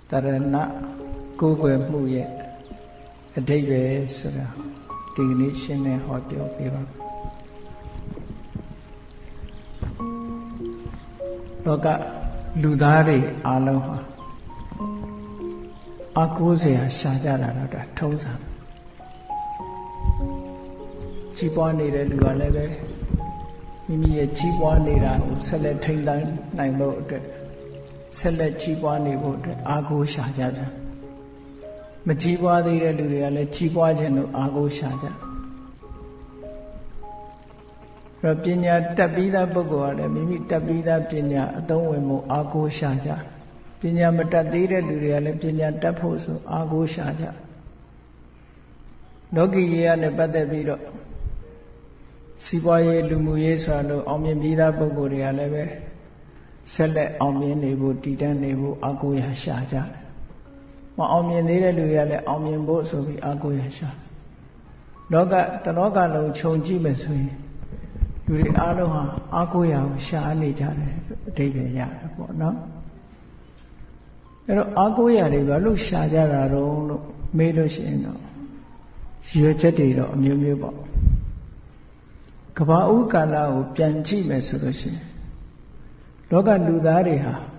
Tarana Google Muye a day Sura Dignation and Hot Yoga Loga Ludari Aloha Akuzia Shajara Toza Chipani de Lualeve Mimi a Chipani select Tindan Naimo select Chipani wood Ago Shajara Majiwa de Luria Chipwa Genu Ago Shaja Rapinya Tabida Bogoa Mimi Tabida Pinya Adonwemo Ago Shaja Pinya Matadira Luria Pinya Taposo Ago Shaja Nogi and a Badabiro Siboye Lumuye Salo Omin Vida Bogoria Leve Select Omin Nebo Titan Nebo Agoya Shaja Ma Omin Nere Luria Omin Boso Agoya Sha Noga Tanoga Lo Chonji Mesui Yuri Aloha Agoya Shani Jane David Yako no Agoya Rivalu Shajara Melo Shino Yochetiro Mubo Kabau Kala Pianchi Mesoroshi Loga Ludariha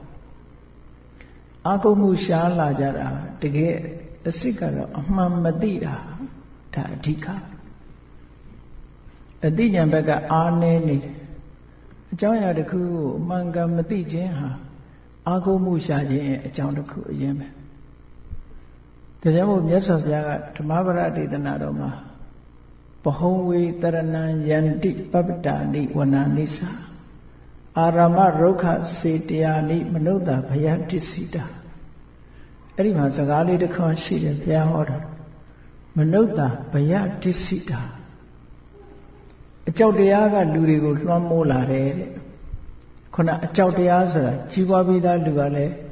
Ako Musha Lajara to get a sikara of Mamadira Tadika A Dijan Bega Arne Jaya the Ku Manga Matijenha Ako Musha a Jandaku Yemen. The Jamu Yasas Yaga Tamabara de the Nadoma Pahowe Taranan Yanti Papitani Wananisa Arama Roka Setiani Manuda Payati Sita Erima Zagali the Conshi of Yahora Manuda Payati Sita A Chaudiaga Lurigo Lamola Kona Chaudiaza Chiwabida Lugale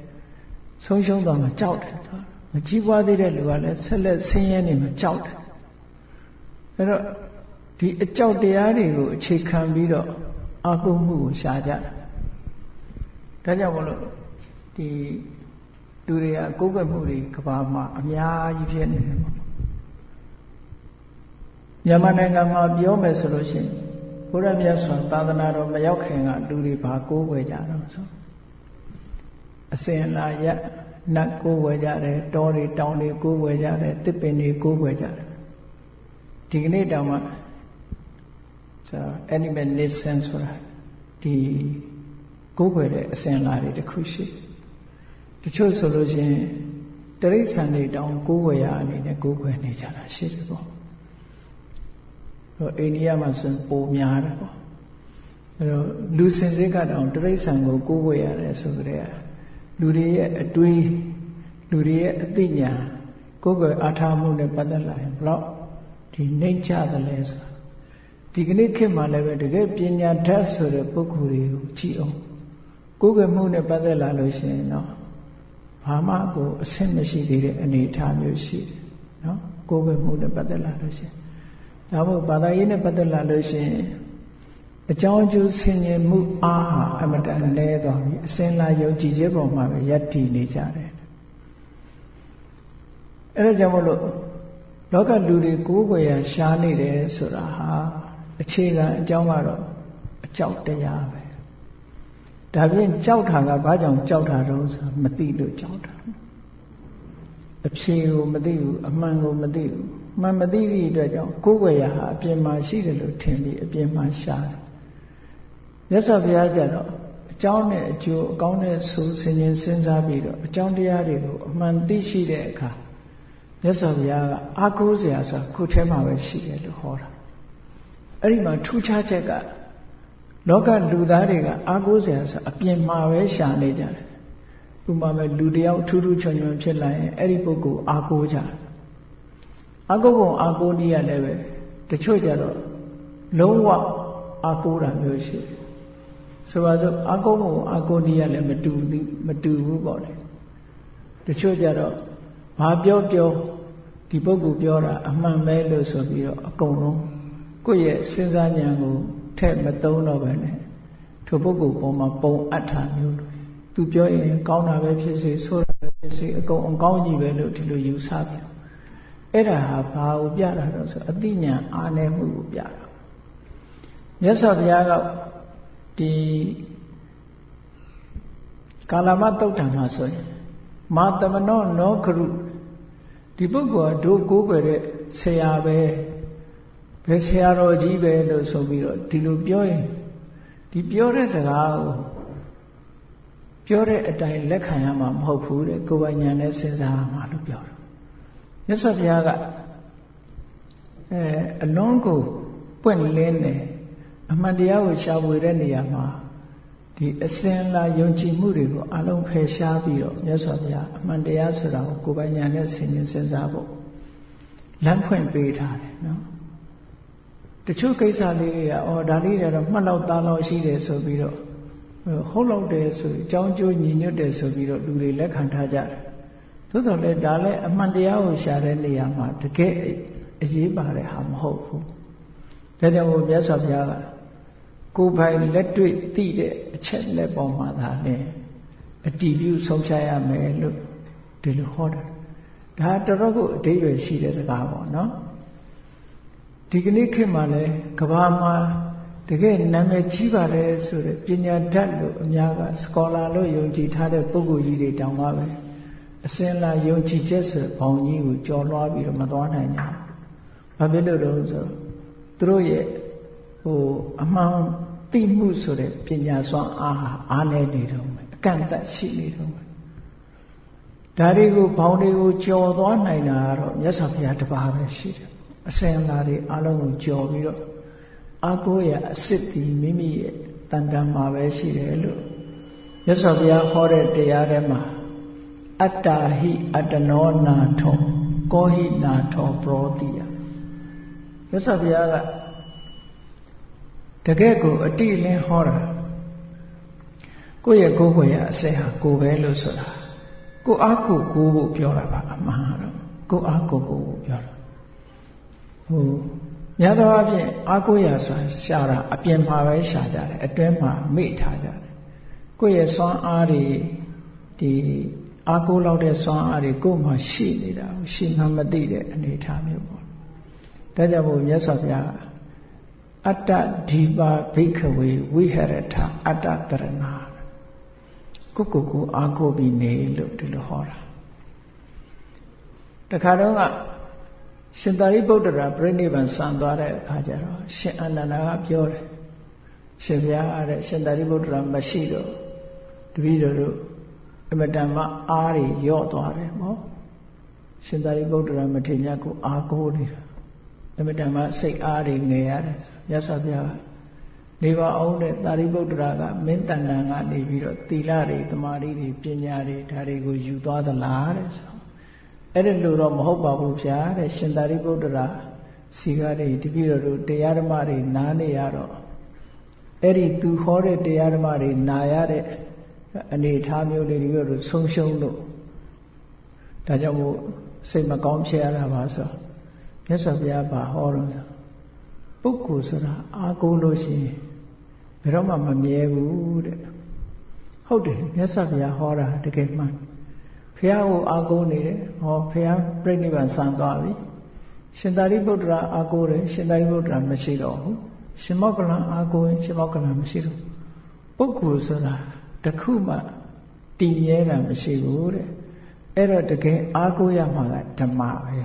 Social Dama Chout Jiwa de Luale, select Sayan in a chout. The chout de Arigo, Chikan Bido, Agumu Shaja. Tajamolo, the Duria Gogamuri, Kabama, Amya, Yupian. Yamananga Biome solution. Puramiasa, Tadanaro, Mayokan, Duri Paco, Wejano. A saying la yet. Not go where yare, Dory, Downy, go where yare, Tippany, go where yare. Dignity Dama. So, any man needs sense for the go where the same lady, the cushy. The choice solution, there is Sunday down, go where yare, and go where nature, shit go. Any Amazon, O Miarabo. Losing the gun down, there is and go where yare, so there. Luria a dui, Luria a dinya, Gogo Atamu de Badala, block, the nature the laser. Dignity Malave to get Pinya test for the Pukuri, Chio. Gogo Moon de Badala Lucian, no. Hamago, same machine did any time you see. No, Gogo Moon de Badala Lucian. Now, Badayina Badala Lucian. A Joju singing Mu Aha, Amadan Leather, Senla Yoji Jebo, Yati Nijare. Erajamolo Loga Ludi Guya Shani de Suraha, a Chiga Jamaro, a Chout de Yave. Davin Choutanga Bajam Chouta Rose, Matilu Chouta. A Pseu Madiu, a Mango Madiu, Mamadi Dajam, Guya, a Pima Shida Timmy, a Pima Shah. Yes, of Yajano, John, Joe, Gone, so singing Sensabido, John Diadigo, Mandishi Deka. Yes, of Yaga, Acusiasa, Kutema, she at the horror. Erima, two chachega. Loga Ludariga, Acusiasa, a Pima Shanaja. Umame Ludia, Tudu Chonyon Chilla, Eripogo, Agoja. Agogo, Agonia Leve, the Chojaro, Lowa, Agora Music. So as Agomo, Agonia, Madu body. The Chojaro, Mabio, the Bogu Biora, a man melos of your Agono, Goye, Senzanyango, Ted Madonna Vene, Tobogo, Boma, Bo Atan, to Joy, Gauna, so စိတ်အကုန်အကောင်းကြီးပဲလို့ဒီလိုယူဆပြန်အဲ့ဒါဟာဘာကိုပြတာတော့ဆိုအသိဉာဏ်အားနည်းမှုကိုပြတာမြတ်စွာဘုရားကဒီကာလမတုတ်တံမှာဆိုရင်မာတမနောနောခရုဒီပုဂ္ဂိုလ်ကတို့ကိုးကွယ်တဲ့ဆရာပဲဘယ်ဆရာတော်ကြီးပဲလို့ဆိုပြီးတော့ဒီလိုပြောရင်ဒီပြောတဲ့စကားကိုပြောတဲ့အတိုင်းလက်ခံရမှာမဟုတ်ဘူးတဲ့ကိုယ်ပိုင်ဉာဏ်နဲ့စဉ်းစားရမှာလို့ပြောတယ်မြတ်စွာဘုရားကအလုံးကိုပွင့်လင်းတယ်အမှန်တရားကိုရှာဖွေတဲ့နေရာမှာဒီအစဉ်လာယုံကြည်မှုတွေကိုအလုံးဖယ်ရှားပြီးတော့မြတ်စွာဘုရားအမှန်တရားဆိုတာကိုကိုယ်ပိုင်ဉာဏ်နဲ့ဆင်ခြင်စဉ်းစားဖို့လမ်းဖွင့်ပေးထားတယ်နော်တချို့ကိစ္စလေးတွေကဒါလေးတွေတော့မှတ်လောက်သားလောက်ရှိတယ်ဆိုပြီးတော့ဟုတ်လောက်တယ်ဆိုအကြောင်းကျိုးညီညွတ်တယ်ဆိုပြီးတော့လူတွေလက်ခံထားကြတယ်သို့တော်လည်းဒါလည်းအမှန်တရားကိုရှာတဲ့နေရာမှာတကယ်အရေးပါတဲ့ဟာမဟုတ်ဘူးဒါကြောင့်မြတ်စွာဘုရားကကိုယ်ပိုင်လက်တွေ့သိတဲ့အချက်လက်ပေါ်မှာသာလေအတည်ပြုဆုံးဖြတ်ရမယ်လို့ဒီလိုဟောတာဒါတော်တော်ကိုအဓိပ္ပာယ်ရှိတဲ့စကားပေါ့နော်ဒီကနေ့ခေတ်မှာလည်းကမ္ဘာမှာတကယ်နာမည်ကြီးပါတယ်ဆိုတဲ့ပညာတတ်လို့အများကစကောလာလို့ယုံကြည်ထားတဲ့ပုဂ္ဂိုလ်ကြီးတွေတောင်မှပဲအစင်လာယုံကြည်ချက်ဆိုဘောင်ကြီးကိုကျော်လွှားပြီးတော့မသွားနိုင်ကြဘူး။ဘာဖြစ်လို့လဲဆိုတော့သူတို့ရဲ့အမှန်သိမှုဆိုတဲ့ပညာစွမ်းအားနည်းနေတော့မယ်အကန့်အသတ်ရှိနေတော့မယ်ဒါတွေကိုဘောင်တွေကိုကျော်သွားနိုင်တာကတော့မြတ်စွာဘုရားတပါးပဲရှိတယ်အစင်လာတွေအလုံးကိုကျော်ပြီးတော့အာကိုရအစစ်တီမိမိရဲ့တန်တမ်းမှာပဲရှိတယ်လို့မြတ်စွာဘုရားဟောတဲ့တရားထဲမှာအတ္တာဟိအတ္တနောနာထောကောဟိနာထောပရောတိယမြတ်စွာဘုရားကတကယ်ကိုအတိအလင်းဟောတာကိုယ့်ရဲ့ကိုယ်ကိုယ်ရအစစ်ဟာကိုယ်ပဲလို့ဆိုတာကိုအားကိုကိုဖို့ပြောတာပါအမှန်တော့ကိုအားကိုကိုဖို့ပြောတာများသောအားဖြင့်အားကိုးရာဆိုရှာတာအပြင်မှာပဲရှာကြတယ်အတွင်းမှာမေ့ထားကြတယ်ကိုယ့်ရဲ့စွမ်းအားတွေဒီအားကိုးလောက်တဲ့စွမ်းအားတွေကိုယ်မှာရှိနေတာကိုရှိမှမသိတဲ့အနေအထားမျိုးပေါ့ဒါကြောင့်မို့မြတ်စွာဘုရားအတ္တဒီပါဘိက္ခဝေဝိဟရထအတ္တတရဏကိုအားကိုးပြီးနေလို့ဒီလိုဟောတာတခါတော့ကရှင်သာရိပုတ္တရာပြိဋိဘံစံသွားတဲ့အခါကျတော့ရှင်အာနန္ဒာကပြောတယ်ရှင်ဘုရားအားတဲ့ရှင်သာရိပုတ္တရာမရှိတော့တပည့်တော်တို့အမတန်မှအားတွေယော့သွားတယ်ပေါ့ရှင်သာရိပုတ္တရာမထေရမြတ်ကိုအားကိုးနေတာအမတန်မှစိတ်အားတွေငယ်ရတယ်မြတ်စွာဘုရားကနေပါအောင်တဲ့သာရိပုတ္တရာကမင်းတဏ္ဍာကနေပြီးတော့သီလတွေသမာဓိတွေပညာတွေဒါတွေကိုယူသွားသလားတဲ့ဆိုအဲ့ဒါလို့တော့မဟုတ်ပါဘူးဗျာတဲ့ရှင်သာရိပုတ္တရာစီကားတွေတပည့်တော်တို့တရားဓမ္မတွေနားနေရတော့အဲ့ဒီသူဟောတဲ့တရားဓမ္မတွေနာရတဲ့အနေအထားမျိုးလေးတွေတို့ဆုံးရှုံးလို့ဒါကြောင့်မို့စိတ်မကောင်းဖြစ်ရတာပါဆိုမြတ်စွာဘုရားဘာဟောတော့ပုဂ္ဂိုလ်ဆိုတာအာကိုးလို့ရှိရင်ဘယ်တော့မှမမြဲဘူးတဲ့ဟုတ်တယ်မြတ်စွာဘုရားဟောတာတကယ်မှန်ဘုရားကိုအာကိုးနေတယ်ဟောဘုရားပြိဋိဘံစံသွားပြီရှင်သာရိပုတ္တရာအာကိုးတယ်ရှင်သာရိပုတ္တရာမရှိတော့ဘူးရှင်မောက္ကလံအာကိုးရင်ရှင်မောက္ကလံမရှိတော့ပုဂ္ဂိုလ်ဆိုတာတခုမှတည်မြဲတာမရှိဘူးတဲ့အဲ့တော့တကယ်အာကိုးရမှာကဓမ္မပဲ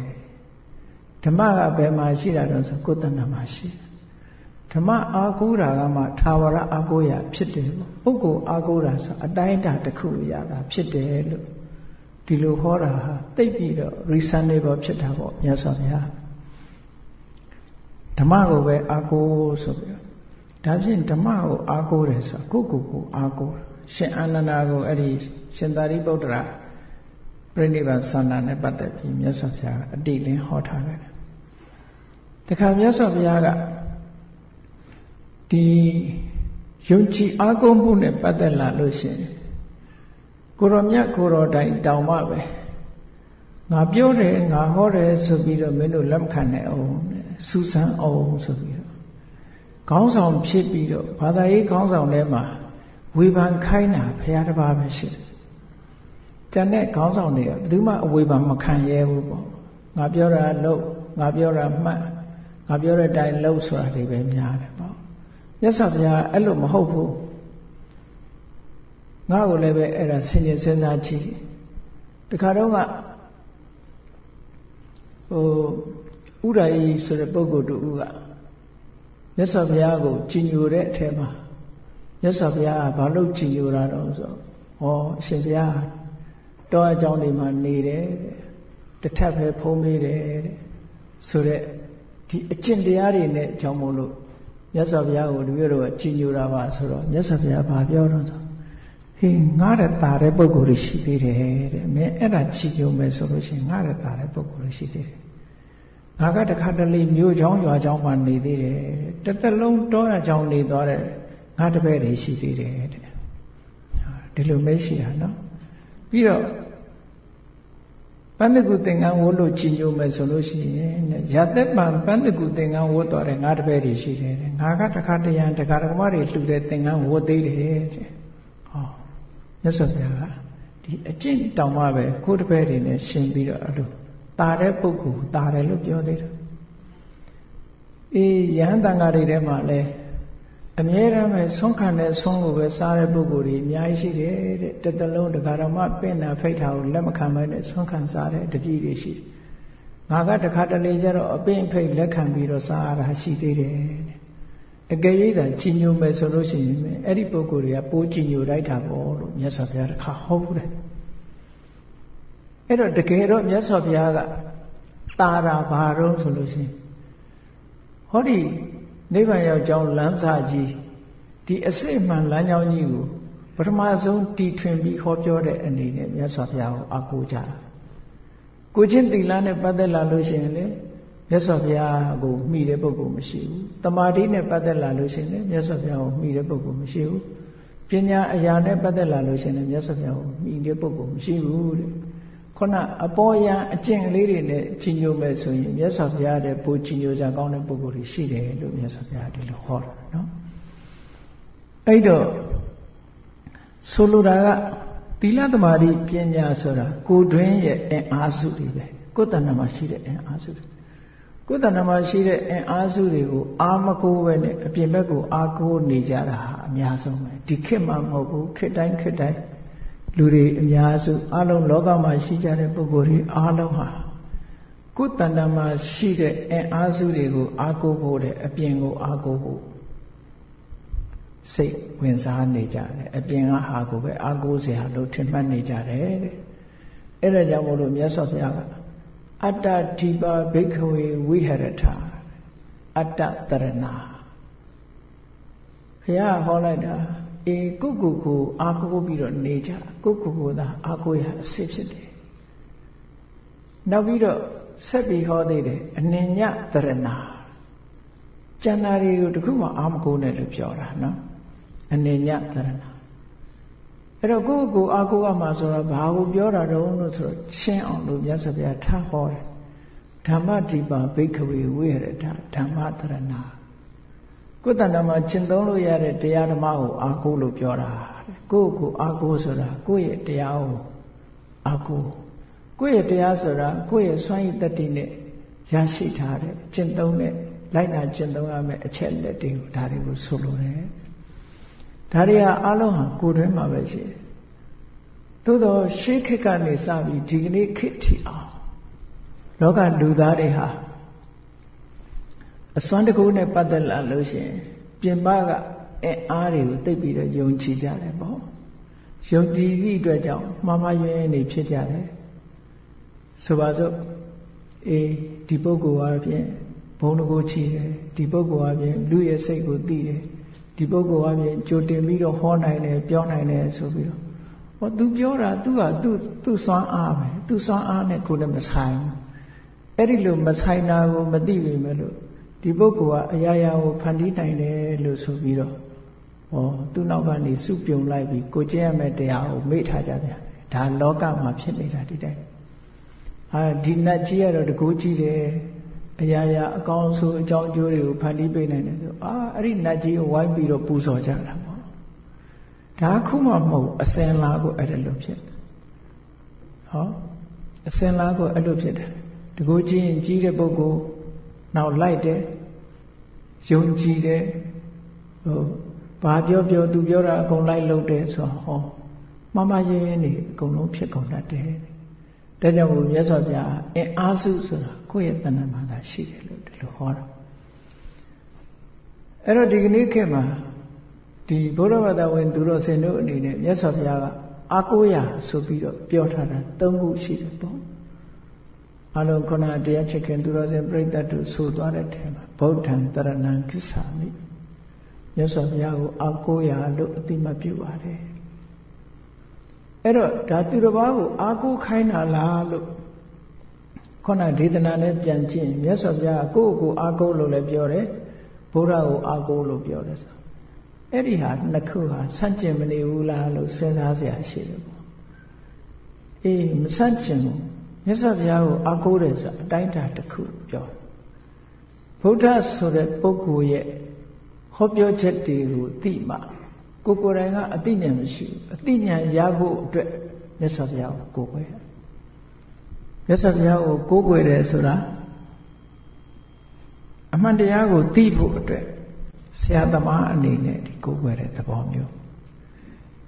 ဓမ္မကဘယ်မှာရှိတာတော့ဆိုကိုယ်တဏ္ဍာမှာရှိဓမ္မအာကိုးတာကမှသာဝရအာကိုးရဖြစ်တယ်ပုဂ္ဂိုလ်အာကိုးတာဆိုအတိုင်းအတာတစ်ခုရတာဖြစ်တယ်လို့ဒီလိုဟောတာဟာသိပြီးတော့ reasonable ဖြစ်တာပေါ့မြတ်စွာဘုရားဓမ္မကိုပဲအာကိုးဆိုပြီးဒါဖြင့်ဓမ္မကိုအာကိုးတယ်ဆိုကိုကိုအာကိုးရှင်အာနန္ဒာကိုအဲ့ဒီရှင်သာရိပုတ္တရာပြိဋိဘံသန္တာနဲ့ပတ်သက်ပြီးမြတ်စွာဘုရားအတိအလင်းဟောထားတယ်တခါမြတ်စွာဘုရားကဒီယုံကြည်အားကိုးမှုနဲ့ပတ်သက်လာလို့ရှိရင်ကိုရောမြတ်ကိုရောတိုင်တောင်မှပဲငါပြောတယ်ငါဟောတယ်ဆိုပြီးတော့မင်းတို့လက်မခံနိုင်အောင်စူးစမ်းအောင်ဆိုပြီးတော့ခေါင်းဆောင်ဖြစ်ပြီးတော့ဘာသာရေးခေါင်းဆောင်ထဲမှာဝေဖန်ခိုင်းတာဘုရားတစ်ပါးပဲရှိတယ် ကျန်တဲ့ခေါင်းဆောင်တွေကဘယ်သူမှအဝေဖန်မခံရဘူးပေါ့ငါပြောတာလုပ်ငါပြောတာမှတ်ငါပြောတဲ့အတိုင်းလုပ်ဆိုတာတွေပဲများတယ်ပေါ့မြတ်စွာဘုရားအဲ့လိုမဟုတ်ဘူးငါ့ကိုလည်းပဲအဲ့ဒါဆင်ခြင်စဉ်းစားကြည့်တခါတော့ကဥဒ္ဒယီဆိုတဲ့ပုဂ္ဂိုလ်တူကမြတ်စွာဘုရားကိုကြည်ညိုတဲ့အထက်မှာမြတ်စွာဘုရားကဘာလို့ကြည်ညိုတာတော့ဆိုဟောအရှင်ဘုရားတောအကြောင်းတွေမှာနေတယ်တစ်ထပ်ပဲဖုံးပေးတယ်ဆိုတဲ့ဒီအကျင့်တရားတွေနဲ့ကြောင့်မို့လို့မြတ်စွာဘုရားကိုတပည့်တော်ကကြည်ညိုတာပါဆိုတော့မြတ်စွာဘုရားဘာပြောတော့ဆိုဟေးငါတဲ့တာတဲ့ပုဂ္ဂိုလ်တွေရှိသေးတယ်တဲ့မင်းအဲ့ဒါကြည်ညိုမယ်ဆိုလို့ရှိရင်ငါတဲ့တာတဲ့ပုဂ္ဂိုလ်တွေရှိသေးတယ်ငါကတခါတလေမြို့ချောင်းရွာချောင်းမှာနေသေးတယ်တစ်သက်လုံးတောရချောင်းနေသွားတဲ့ငါတပည့်တွေရှိသေးတယ်တဲ့ဒီလိုပဲရှိတာနော်ပြီးတော့ပန္နကုသင်္ကန်းဝတ်လို့ကြည်ညိုမယ်ဆိုလို့ရှိရင်ရသက်ပံပန္နကုသင်္ကန်းဝတ်သွားတဲ့ငါတပည့်တွေရှိတယ်တဲ့ငါကတခါတရံတခါတကမတွေလှူတဲ့သင်္ကန်းဝတ်သေးတယ်တဲ့ဟောမြတ်စွာဘုရားကဒီအကျင့်တောင်မှပဲကိုယ်တပည့်တွေနဲ့ရှင်ပြီးတော့အဲ့လိုတာတဲ့ပုဂ္ဂိုလ်တာတယ်လို့ပြောသေးတယ်အေးယဟန်တန်ဃာတွေထဲမှာလဲအမြဲတမ်းပဲဆုံးခံတဲ့ဆုံးကိုပဲစားတဲ့ပုဂ္ဂိုလ်တွေအများကြီးရှိတယ်တဲ့တစ်သလုံးတရားတော်မှပင့်တာဖိတ်တာကိုလက်မခံဘဲနဲ့ဆုံးခံစားတဲ့တပည့်တွေရှိတယ်ငါကတခါတလေကျတော့အပင့်ဖိတ်လက်ခံပြီးတော့စားရတာရှိသေးတယ်တဲ့အကယ်၍သာကြည်ညိုမယ်ဆိုလို့ရှိရင်အဲ့ဒီပုဂ္ဂိုလ်တွေကပိုးကြည်ညိုလိုက်တာပေါ့လို့မြတ်စွာဘုရားတခါဟောဘူးတယ်အဲ့တော့တကယ်တော့မြတ်စွာဘုရားကတာတာဘာတော့ဆိုလို့ရှိရင်ဟောဒီနိဗ္ဗာန်ရောက်ကြောင်းလမ်းစာကြီးဒီအစစ်မှန်လမ်းကြောင်းကြီးကိုပထမဆုံးတီထွင်ပြီးဟောပြောတဲ့အနေနဲ့မြတ်စွာဘုရားကိုအားကိုးကြတာကိုချင်းသီလနဲ့ပတ်သက်လာလို့ရှိရင်လေမြတ်စွာဘုရားကိုမှီတဲ့ပုဂ္ဂိုလ်မရှိဘူးတမာတိနဲ့ပတ်သက်လာလို့ရှိရင်လေမြတ်စွာဘုရားကိုမှီတဲ့ပုဂ္ဂိုလ်မရှိဘူးပညာအရာနဲ့ပတ်သက်လာလို့ရှိရင်လေမြတ်စွာဘုရားကိုမှီတဲ့ပုဂ္ဂိုလ်မရှိဘူးတဲ့ခုနအပေါ်ယံအကျင့်လေးတွေနဲ့ကြီးညိုမယ်ဆိုရင်မြတ်စွာဘုရားတဲ့ပိုကြီးညိုကြကောင်းတဲ့ပုဂ္ဂိုလ်တွေရှိတယ်လို့မြတ်စွာဘုရားဒီလိုဟောတာနော်အဲ့တော့ဆိုလိုတာကသီလသမာဓိပညာဆိုတာကိုယ်တွင်းရဲ့အင်အားစုတွေပဲကိုယ်တဏ္ဍာမှာရှိတဲ့အင်အားစုတွေကိုယ်တဏ္ဍာမှာရှိတဲ့အင်အားစုတွေကိုအာမကိုးပဲနဲ့အပြင်ဘက်ကိုအာကိုးနေကြတာဟာအများဆုံးပဲဒီခေတ်မှာမဟုတ်ဘူးခေတ်တိုင်းလူတွေအများစုအလုံးလောကမှာရှိကြတဲ့ပုဂ္ဂိုလ်တွေအားလုံးဟာကိုယ်တဏ္ဍာမှာရှိတဲ့အင်အားစုတွေကိုအားကိုးဖို့တဲ့အပြင်ကိုအားကိုးဖို့စိတ်ဝင်စားနေကြတယ်အပြင်ကဟာကိုပဲအားကိုးเสียလို့ထင်မှတ်နေကြတယ်တဲ့အဲ့ဒါကြောင့်မို့လို့မြတ်စွာဘုရားကအတ္တဓိပါဘိက္ခဝေဝိဟရထအတ္တတရဏဘုရားဟောလိုက်တာအေးကိုအားကိုးပြီးတော့နေကြကိုသာအားကိုးရအစစ်ဖြစ်တယ်နောက်ပြီးတော့ဆက်ပြီးဟောသေးတယ်အနညတရဏကျန်တာတွေကိုတခုမှအားမကိုးနဲ့လို့ပြောတာနော်အနညတရဏအဲ့တော့ကိုအားကိုးရမှာဆိုတော့ဘာကိုပြောတာတော့လို့ဆိုတော့ရှင်းအောင်လို့မြတ်စွာဘုရားထားဟောတယ်ဓမ္မဒီပါဘိက္ခဝေဝိဟရထဓမ္မတရဏကိုယ်တဏ္ဍာမှာကျင့်သုံးလို့ရတဲ့တရားဓမ္မကိုအားကိုးလို့ပြောတာကိုအားကိုးဆိုတာကိုယ့်ရဲ့တရားကိုအားကိုးကိုယ့်ရဲ့တရားဆိုတာကိုယ့်ရဲ့စွမ်းရည်တတ္တိနဲ့ရရှိထားတဲ့ကျင့်သုံးတဲ့လိုက်နာကျင့်သုံးရမယ့်အချက်လက်တွေကိုဒါတွေကိုဆိုလိုတယ်ဒါတွေကအားလုံးဟာကိုယ်တွင်းမှာပဲရှိတယ်သို့တော့ရှေးခေတ်ကနေစပြီးဒီကနေ့ခေတ်ထိအောင်လောကလူသားတွေဟာအစွမ်းတကူနဲ့ပတ်သက်လာလို့ရှိရင်ပြင်ပကအင်အားတွေကိုသိပြီးတော့ယုံကြည်ကြတယ်ပေါ့ယုံကြည်သည့်အတွက်ကြောင့်မှားမှားယွင်းယွင်းနေဖြစ်ကြတယ်ဆိုပါစို့ဒီပုဂ္ဂိုလ်အပြင်ဘုံတကူချီတယ်ဒီပုဂ္ဂိုလ်အပြင်လူရဲ့စိတ်ကိုသိတယ်ဒီပုဂ္ဂိုလ်အပြင်ကြိုတင်ပြီးတော့ဟောနိုင်တယ်ပြောနိုင်တယ်ဆိုပြီးတော့ဟောသူပြောတာသူစွမ်းအားပဲသူစွမ်းအားနဲ့ကိုယ်နဲ့မဆိုင်ဘူးအဲ့ဒီလိုမဆိုင်တာကိုမသိပေမဲ့လို့ဒီပုဂ္ဂိုလ်ကအရာရာကိုဖန်တီးနိုင်တယ်လို့ဆိုပြီးတော့သူ့နောက်ကနေစုပြုံလိုက်ပြီးကိုကျင့်ရမယ့်တရားကိုမေ့ထားကြပြန်ဒါလောကမှာဖြစ်နေတာဒီတိုင်းဒီနတ်ကြီးကတော့တကူကြီးတယ်အရာရာအကောင်းဆုံးအကြောင်းအကျိုးတွေကိုဖန်တီးပေးနိုင်တယ်ဆိုအဲ့ဒီနတ်ကြီးကိုဝိုင်းပြီးတော့ပူဇော်ကြတာပေါ့ဒါခုမှမဟုတ်အစင်လာကိုအဲ့ဒါလိုဖြစ် ဟောအစင်လားကိုအဲ့လိုဖြစ်တယ်တကူကြီးရင်ကြီးတဲ့ပုဂ္ဂိုလ်နောက်လိုက်တယ်ယုံကြည်တယ်ဘာပြောပြောသူပြောတာအကုန်လိုက်လုပ်တယ်ဆိုတော့ဟောမမရင်းရင်းနေအကုန်လုံးဖြစ်ကုန်တတ်တယ်ဒါကြောင့်မို့မြတ်စွာဘုရားအင်အားစုဆိုတာကိုယ့်ရဲ့တဏ္ဍာမှာသာရှိတယ်လို့ဒီလိုဟောတာအဲ့တော့ဒီကနေ့ခေတ်မှာဒီဘုရားဘာသာဝင်သူတော်စင်တို့အနေနဲ့မြတ်စွာဘုရားကအာကိုရာဆိုပြီးတော့ပြောထားတာ၃ခုရှိတယ်ပေါ့အလုံးခုနတရားချစ်ခင်သူတော်စင်ပြိဿတ်တို့ဆိုသွားတဲ့ထဲမှာဗုဒ္ဓံတရဏံကိစ္ဆာမိမြတ်စွာဘုရားကိုအာကိုရာလို့အတိမပြုပါတယ်အဲ့တော့ဒါသူတစ်ပါးကိုအာကိုခိုင်းတာလားလို့ခုနဒေသနာနဲ့ပြန်ကြည့်မြတ်စွာဘုရားကိုယ့်ကိုအာကိုလို့လည်းပြောတယ်ဘုရားကိုအာကိုလို့ပြောတယ်ဆိုအဲ့ဒီဟာနှစ်ခုဟာဆန့်ကျင်မနေဘူးလားလို့စဉ်းစားစရာရှိတယ်ပေါ့အေးမဆန့်ကျင်ဘူးမြတ်စွာဘုရားကိုအာကိုတယ်ဆိုအတိုင်းအတာတစ်ခုပြောဗုဒ္ဓဆိုတဲ့ပုဂ္ဂိုလ်ရဲ့ဟောပြောချက်တွေကိုသိမှကိုယ်တိုင်ကအသိဉာဏ်မရှိဘူးအသိဉာဏ်ရဖို့အတွက်မြတ်စွာဘုရားကိုကိုယ်ွယ်မြတ်စွာဘုရားကိုကိုးကွယ်တယ်ဆိုတာအမှန်တရားကိုသိဖို့အတွက်ဆရာသမားအနေနဲ့ဒီကိုးကွယ်တဲ့သဘောမျိုး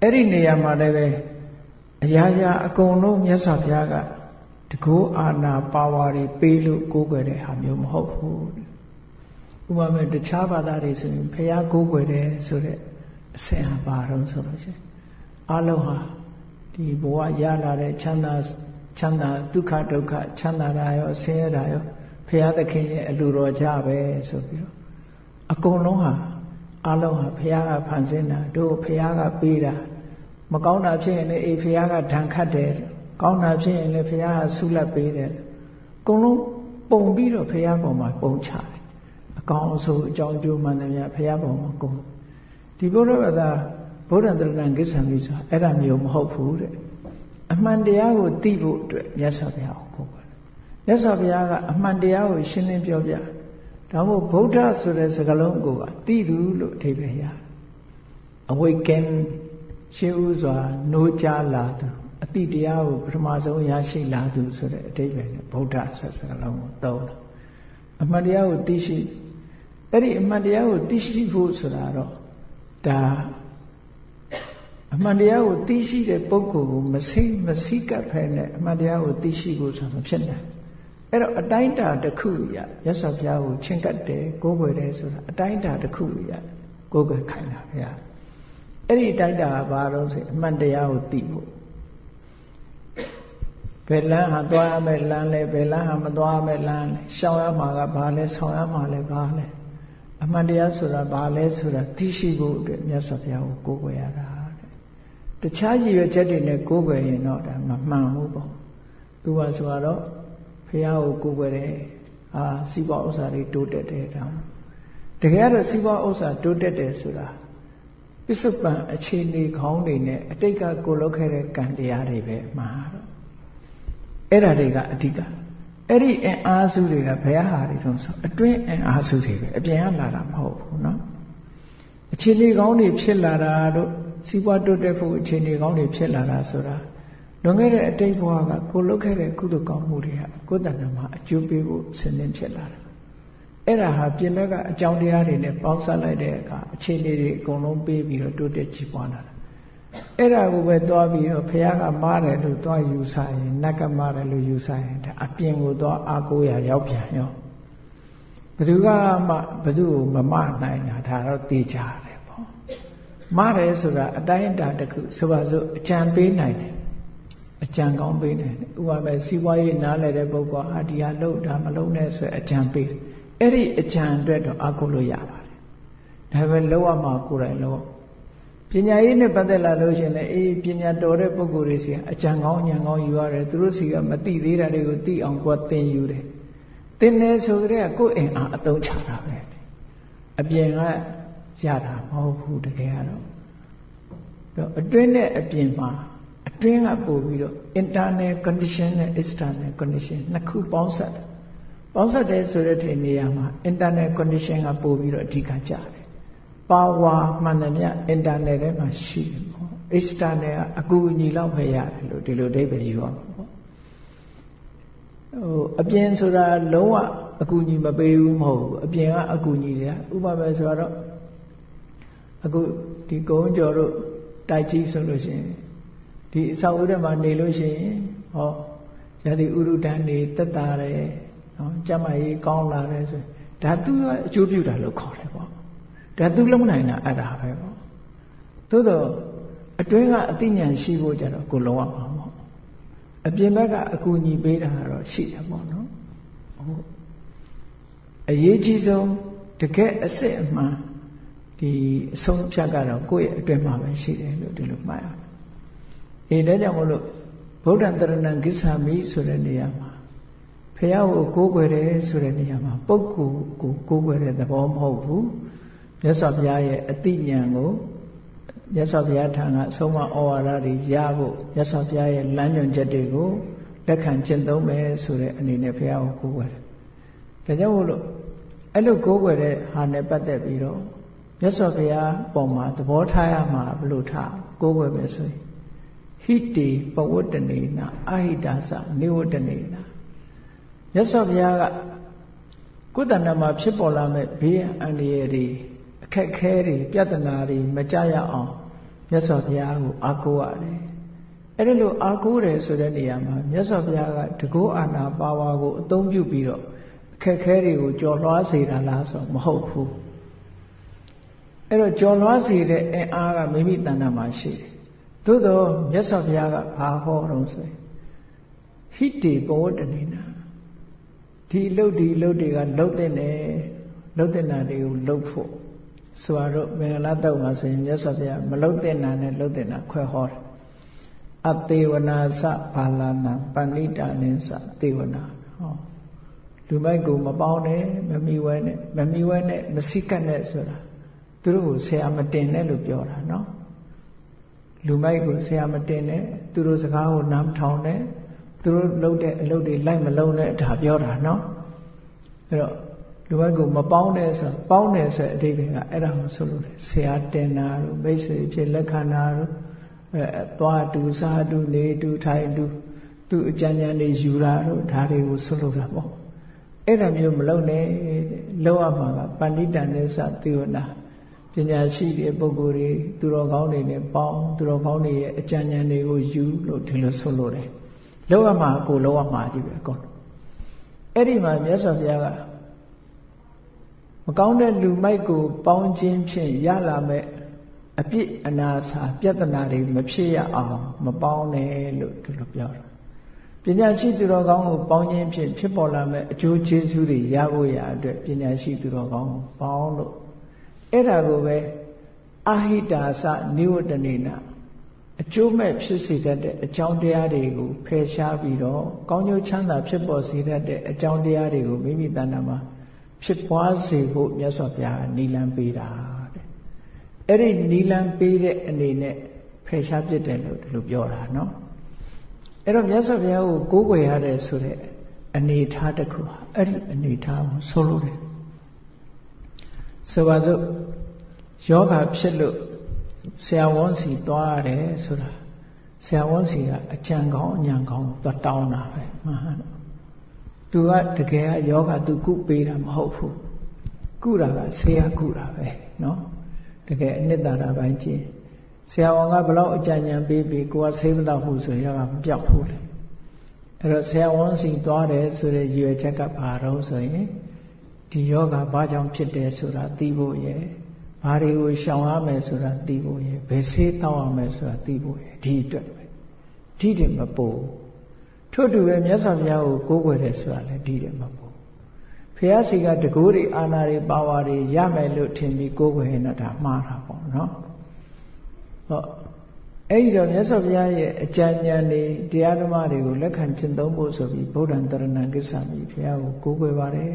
အဲ့ဒီနေရာမှာလည်းပဲအရာရာအကုန်လုံးမြတ်စွာဘုရားကတကောအာနာပါဝါတွေပေးလို့ကိုးကွယ်တဲ့ဟာမျိုးမဟုတ်ဘူးဥပမာတခြားဘာသာတွေဆိုရင်ဘုရားကိုးကွယ်တယ်ဆိုတဲ့အဆင့်ဟာပါတော့ဆိုလို့ရှိရင်အလုံးဟာဒီဘဝရလာတဲ့ချမ်းသာဒုက္ခဒုက္ခချမ်းသာတာရောဆင်းရဲတာရောဘုရားသခင်ရဲ့အလိုတော်ကြပဲဆိုပြီးတော့အကုန်လုံးဟာအလုံးဟာဘုရားကဖန်ဆင်းတာတို့ဘုရားကပေးတာမကောင်းတာဖြစ်ရင်လည်းဘုရားကဒဏ်ခတ်တယ်ကောင်းတာဖြစ်ရင်လည်းဘုရားကဆုလတ်ပေးတယ်အကုန်လုံးပုံပြီးတော့ဘုရားပေါ်မှာပုံချတယ်အကောင်းအဆိုးအကြောင်းကျိုးမှန်တယ်များဘုရားပေါ်မှာကုန်ဒီဘုရားဘာသာဗုဒ္ဓံတရဏံကိစ္ဆာမိဆိုတာအဲ့ဒါမျိုးမဟုတ်ဘူးတဲ့အမှန်တရားကိုသိဖို့အတွက်မြတ်စွာဘုရားကိုကိုးကွယ်တယ်မြတ်စွာဘုရားကအမှန်တရားကိုရှင်းလင်းပြောပြဒါမို့ဗုဒ္ဓဆိုတဲ့စကားလုံးကိုသိသူလို့အဓိပ္ပာယ်ရ awaken ရှင်းဥစွာနိုးကြားလာသူအတိတရားကိုပထမဆုံးရရှိလာသူဆိုတဲ့အဓိပ္ပာယ်နဲ့ဗုဒ္ဓဆိုတဲ့စကားလုံးကိုသုံးတယ်အမှန်တရားကိုသိရှိအဲ့ဒီအမှန်တရားကိုသိရှိဖို့ဆိုတာတော့ဒါအမှန်တရားကိုသိရှိတဲ့ပုဂ္ဂိုလ်ကိုမစိကပ်ဖဲနဲ့အမှန်တရားကိုသိရှိဖို့ဆိုတာမဖြစ်နိုင်အဲ့တော့အတိုင်းတာတစ်ခုရမြတ်စွာဘုရားကိုချင့်ကပ်တယ်ကိုးကွယ်တယ်ဆိုတာအတိုင်းတာတစ်ခုရကိုးကွယ်ခိုင်းတာဗျာအဲ့ဒီအတိုင်းတာကဘာလို့ဆိုအမှန်တရားကိုသိဖို့ဘယ်လမ်းဟာသွားရမယ့်လမ်းလဲဘယ်လမ်းဟာမသွားရမယ့်လမ်းလဲရှောင်ရမှာကဘာလဲဆောင်ရမှာလဲဘာလဲအမှန်တရားဆိုတာဘာလဲဆိုတာသိရှိဖို့အတွက်မြတ်စွာဘုရားကိုကိုးကွယ်ရတာတခြားရည်ရွယ်ချက်တွေနဲ့ကိုးကွယ်ရင်တော့ဒါမမှန်ဘူးပေါ့သူကဆိုတော့ဘုရားကိုကိုးကွယ်တယ်စီးပွားဥစ္စာတွေတိုးတက်တယ်ဒါတကယ်တော့စီးပွားဥစ္စာတိုးတက်တယ်ဆိုတာပစ္စုပန်အခြေအနေခေါင်းတွေနဲ့အတိတ်ကကိုလုပ်ခဲ့တဲ့ကံတရားတွေပဲမှာတော့အဲ့ဒါတွေကအဓိကအဲ့ဒီအင်အားစုတွေကဘယ်ဟာတွေတုန်းဆိုအတွင်းအင်အားစုတွေပဲအပြင်ကလာတာမဟုတ်ဘူးเนาะအခြေအနေခေါင်းတွေဖြစ်လာတာတို့စီးပွားတိုးတက်ဖို့အခြေအနေကောင်းတွေဖြစ်လာတာဆိုတာလွန်ခဲ့တဲ့အတိတ်ဘဝကကိုလုပ်ခဲ့တဲ့ကုသိုလ်ကောင်းမှုတွေကကိုယ်တဏ္ဍာမှာအကျိုးပေးဖို့ဆင်းနှင်းဖြစ်လာတာအဲ့ဒါဟာပြင်ဘက်ကအကြောင်းတရားတွေနဲ့ပေါင်းစပ်လိုက်တဲ့အခါအခြေအနေတွေအကုန်လုံးပေးပြီးတော့တိုးတက်ကြီးပွားလာတာအဲ့ဒါကိုပဲသွားပြီးတော့ဘုရားကမားတယ်လို့သွားယူဆရင်နတ်ကမားတယ်လို့ယူဆရင်ဒါအပြင်ကိုသွားအာကိုးရရောက်ပြန်ရောဘယ်သူကမှဘယ်သူကိုမမနိုင်တာဒါတော့သိကြတယ်မားတယ်ဆိုတာအတိုင်းအတာတစ်ခုဆိုပါစို့အကြံပေးနိုင်တယ်အကြံကောင်းပေးနိုင်တယ်ဥပမာစီးပွားရေးနားလည်တဲ့ပုဂ္ဂိုလ်ဟာဒီဟာလုပ်တာမလုပ်နဲ့ဆိုအကြံပေးတယ်အဲ့ဒီအကြံအတွက်တော့အကုလို့ရပါတယ်ဒါပဲလောက်ရမှာကိုယ်တိုင်လို့ပညာရေးနဲ့ပတ်သက်လာလို့ရှင်လေပညာတော်တဲ့ပုဂ္ဂိုလ်တွေစီအကြံကောင်းဉာဏ်ကောင်းယူရတယ်သူတို့စီကမသိသေးတာတွေကိုသိအောင်ကိုယ်သင်ယူတယ်သင်တယ်ဆိုကြတဲ့ကိုယ်အင်အားအသုံးချတာပဲအပြင်ကရတာမဟုတ်ဘူးတကယ်ကတော့အတွင်းနဲ့အပြင်မှာအတွင်းကပို့ပြီးတော့ internal condition နဲ့ external condition နှစ်ခုပေါင်းစပ်တယ်ဆိုတဲ့ဒီနေရာမှာ internal condition ကပို့ပြီးတော့အဓိကကျတယ် power မှန်တယ်မြ internal ထဲမှာရှိတယ်ပေါ့ external ကအကူအညီလောက်ပဲရတယ်လို့ဒီလိုအဓိပ္ပာယ်ယူရမှာပေါ့ အပြင်ဆိုတာလုံးဝအကူအညီမပေးဘူးမဟုတ်ဘူးအပြင်ကအကူအညီတွေဥပမာဆိုတော့အခုဒီကုန်းကျော်တို့တိုက်ကြီးဆိုလို့ရှိရင်ဒီအဆောက်အဦထဲမှာနေလို့ရှိရင်ဟောရသည်ဥရုဒန်းနေတက်တာတယ်နော်ကျမကြီးကောင်းလာတယ်ဆိုဒါသူကအကျိုးပြုတာလို့ခေါ်တယ်ပေါ့ဒါသူလုံးနိုင်တာအဲ့ဒါပဲပေါ့သို့တော့အတွင်းကအသိဉာဏ်ရှိဖို့ကြတော့ကိုလုံးဝမှာပေါ့အပြင်ဘက်ကအကူအညီပေးတာတော့ရှိတယ်ပေါ့နော်ဟုတ်အရေးကြီးဆုံးတကယ်အစစ်အမှန်ဒီအဆုံးဖြတ်ကတော့ကိုယ့်ရဲ့အတွင်းမှာပဲရှိတယ်လို့ဒီလိုမှတ်ရအောင်ဒါကြောင့်မို့လို့ဗုဒ္ဓံတရဏံဂစ္ဆာမိဆိုတဲ့နေရာမှာဖះကိုကိုးကွယ်တယ်ဆိုတဲ့နေရာမှာပုဂ္ဂိုလ်ကိုကိုးကွယ်တဲ့သဘောမဟုတ်ဘူးမြတ်စွာဘုရားရဲ့အသိဉာဏ်ကိုမြတ်စွာဘုရားထံကအဆုံးအမဩဝါဒတွေရဖို့မြတ်စွာဘုရားရဲ့လမ်းညွှန်ချက်တွေကိုလက်ခံကျင့်သုံးမယ်ဆိုတဲ့အနေနဲ့ဘုရားကိုကိုးကွယ်တယ်ဒါကြောင့်မို့လို့အဲ့လိုကိုးကွယ်တဲ့ဟာနဲ့ပတ်သက်ပြီးတော့မြတ်စွာဘုရားပုံမှာသဘောထားရမှာဘလို့ထားကိုးကွယ်မယ်ဆိုရင်ဟိတေပဝတ္တနေနာအဟိတာသနိဝတ္တနေနာမြတ်စွာဘုရားကကိုယ်တဏ္ဍာမှာဖြစ်ပေါ်လာမဲ့ဘေးအန္တရာယ်တွေအခက်ခဲတွေပြဿနာတွေမကြရအောင်မြတ်စွာဘုရားကိုအားကိုးရတယ်အဲ့ဒီလိုအားကိုးတယ်ဆိုတဲ့နေရာမှာမြတ်စွာဘုရားကတကောအာနာပါဝါကိုအသုံးပြုပြီးတော့အခက်ခဲတွေကိုကြော်လွှားစေတာလားဆိုမဟုတ်ဘူးအဲ့တော့ကြော်လွှားစေတဲ့အင်အားကမိမိတဏ္ဍာမှာရှိတယ်သို့တော့မြတ်စွာဘုရားကဘာဟောတော့ဆိုရင်ဟိတေပဝတ္တနေနာဒီအလုပ်တွေကလှုပ်တဲ့နဲ့လှုပ်တဲ့နာတွေကိုလှုပ်ဖို့ဆိုတော့မင်္ဂလာတော့မှာဆိုရင်မြတ်စွာဘုရားမလှုပ်တဲ့နာနဲ့လှုပ်တဲ့နာခွဲဟောတယ်အသေဝနာသဘာလနာပဏိတာနိသသေဝနာဟောလူမိုက်ကိုမပေါင်းနဲ့မမီဝဲနဲ့မစိကတ်နဲ့ဆိုတာသူတို့ကိုဆရာမတင်နဲ့လို့ပြောတာနော်လူမိုက်ကိုဆရာမတင်နဲ့သူတို့စကားကိုနားမထောင်နဲ့သူတို့လုပ်တဲ့အလုပ်တွေလိုက်မလုံးနဲ့ဒါပြောတာနော်အဲ့တော့လူမိုက်ကိုမပေါင်းနဲ့ဆိုပေါင်းတယ်ဆိုတဲ့အဓိပ္ပာယ်ကအဲ့ဒါကိုဆိုလို့တယ်ဆရာတင်တာတို့မိတ်ဆွေဖြစ်လက်ခံတာတို့သွားတူစားတူနေတူထိုင်တူသူအကြံဉာဏ်တွေယူတာတို့ဒါတွေကိုဆိုလို့တာပေါ့အဲ့ဒါမျိုးမလုပ်နဲ့လောက်ရမှာကပဏိတန်နဲ့စသေဝနာပညာရှိတဲ့ပုဂ္ဂိုလ်တွေသူတော်ကောင်းတွေနဲ့ပေါင်းသူတော်ကောင်းတွေရဲ့အကြံဉာဏ်တွေကိုယူလို့ဒီလိုဆိုလို့တယ်လောက်ရမှာကိုလောက်ရမှာကြီးပဲအကုန်အဲ့ဒီမှာမြတ်စွာဘုရားကမကောင်းတဲ့လူမိုက်ကိုပေါင်းခြင်းဖြင့်ရလာမဲ့အပြစ်အနာစာပြဿနာတွေမဖြစ်ရအောင်မပေါင်းနဲ့လို့ဒီလိုပြောတာပညာရှိသူတော်ကောင်းကိုပေါင်းခြင်းဖြင့်ဖြစ်ပေါ်လာမဲ့အကျိုးကျေးဇူးတွေရဖို့ရအတွက်ပညာရှိသူတော်ကောင်းကိုပေါင်းလို့အဲ့ဒါကိုပဲအဟိတာသနိဝတ္တနေနာအကျိုးမဲ့ဖြစ်စေတတ်တဲ့အကြောင်းတရားတွေကိုဖယ်ရှားပြီးတော့ကောင်းကျိုးချမ်းသာဖြစ်ပေါ်စေတတ်တဲ့အကြောင်းတရားတွေကိုမိမိတဏ္ဍာမှာဖြစ်ပွားစေဖို့မြတ်စွာဘုရားနိလန်းပေးတာတဲ့အဲ့ဒီနိလန်းပေးတဲ့အနေနဲ့ဖယ်ရှားပြစ်တယ်လို့ဒီလိုပြောတာနော်အဲ့တော့မြတ်စွာဘုရားကိုကိုးကွယ်ရတယ်ဆိုတဲ့အနေထားတစ်ခုဟာအဲ့ဒီအနေထားကိုဆိုလို့တယ်ဆိုပါစို့ယောဂဖြစ်လို့ဆရာဝန်စီသွားရတယ်ဆိုတာဆရာဝန်စီကအကြံကောင်းအညံကောင်းသွားတောင်းတာပဲမှန်တယ်သူကတကယ်ကယောဂသူကုပေးတာမဟုတ်ဘူးကုတာကဆရာကုတာပဲเนาะတကယ်အနှစ်သာရပိုင်းကြည့်ဆရာဝန်ကဘလောက်အကြံဉာဏ်ပေးပြီးကိုကဆေးမတော့ဘူးဆိုယောဂမပြောက်ဘူးလေအဲ့တော့ဆရာဝန်စီသွားတယ်ဆိုတဲ့ရည်ရွယ်ချက်ကဘာတော့ဆိုရင်ဒီယောဂဘာကြောင့်ဖြစ်တယ်ဆိုတာသိဖို့ရယ်ဘာတွေကိုရှောင်ရမယ်ဆိုတာသိဖို့ရယ်ဘယ်ဆေးတောင်းရမယ်ဆိုတာသိဖို့ရယ်ဒီအတွက်ပဲဒီတည်းမပို့ထို့တူပဲမြတ်စွာဘုရားကိုကိုးကွယ်တယ်ဆိုတာလည်းဒီတည်းမပို့ဘုရားစီကတကူတွေအာနာတွေပါဝါတွေရမယ်လို့ထင်ပြီးကိုးကွယ်ရင်တော့ဒါမှားတာပေါ့နော်ဟောအဲ့ဒီတော့မြတ်စွာဘုရားရဲ့အကြံဉာဏ်တွေတရားဓမ္မတွေကိုလက်ခံကျင့်သုံးဖို့ဆိုပြီးဗုဒ္ဓံတရဏံကိစ္ဆာမိဘုရားကိုကိုးကွယ်ပါတယ်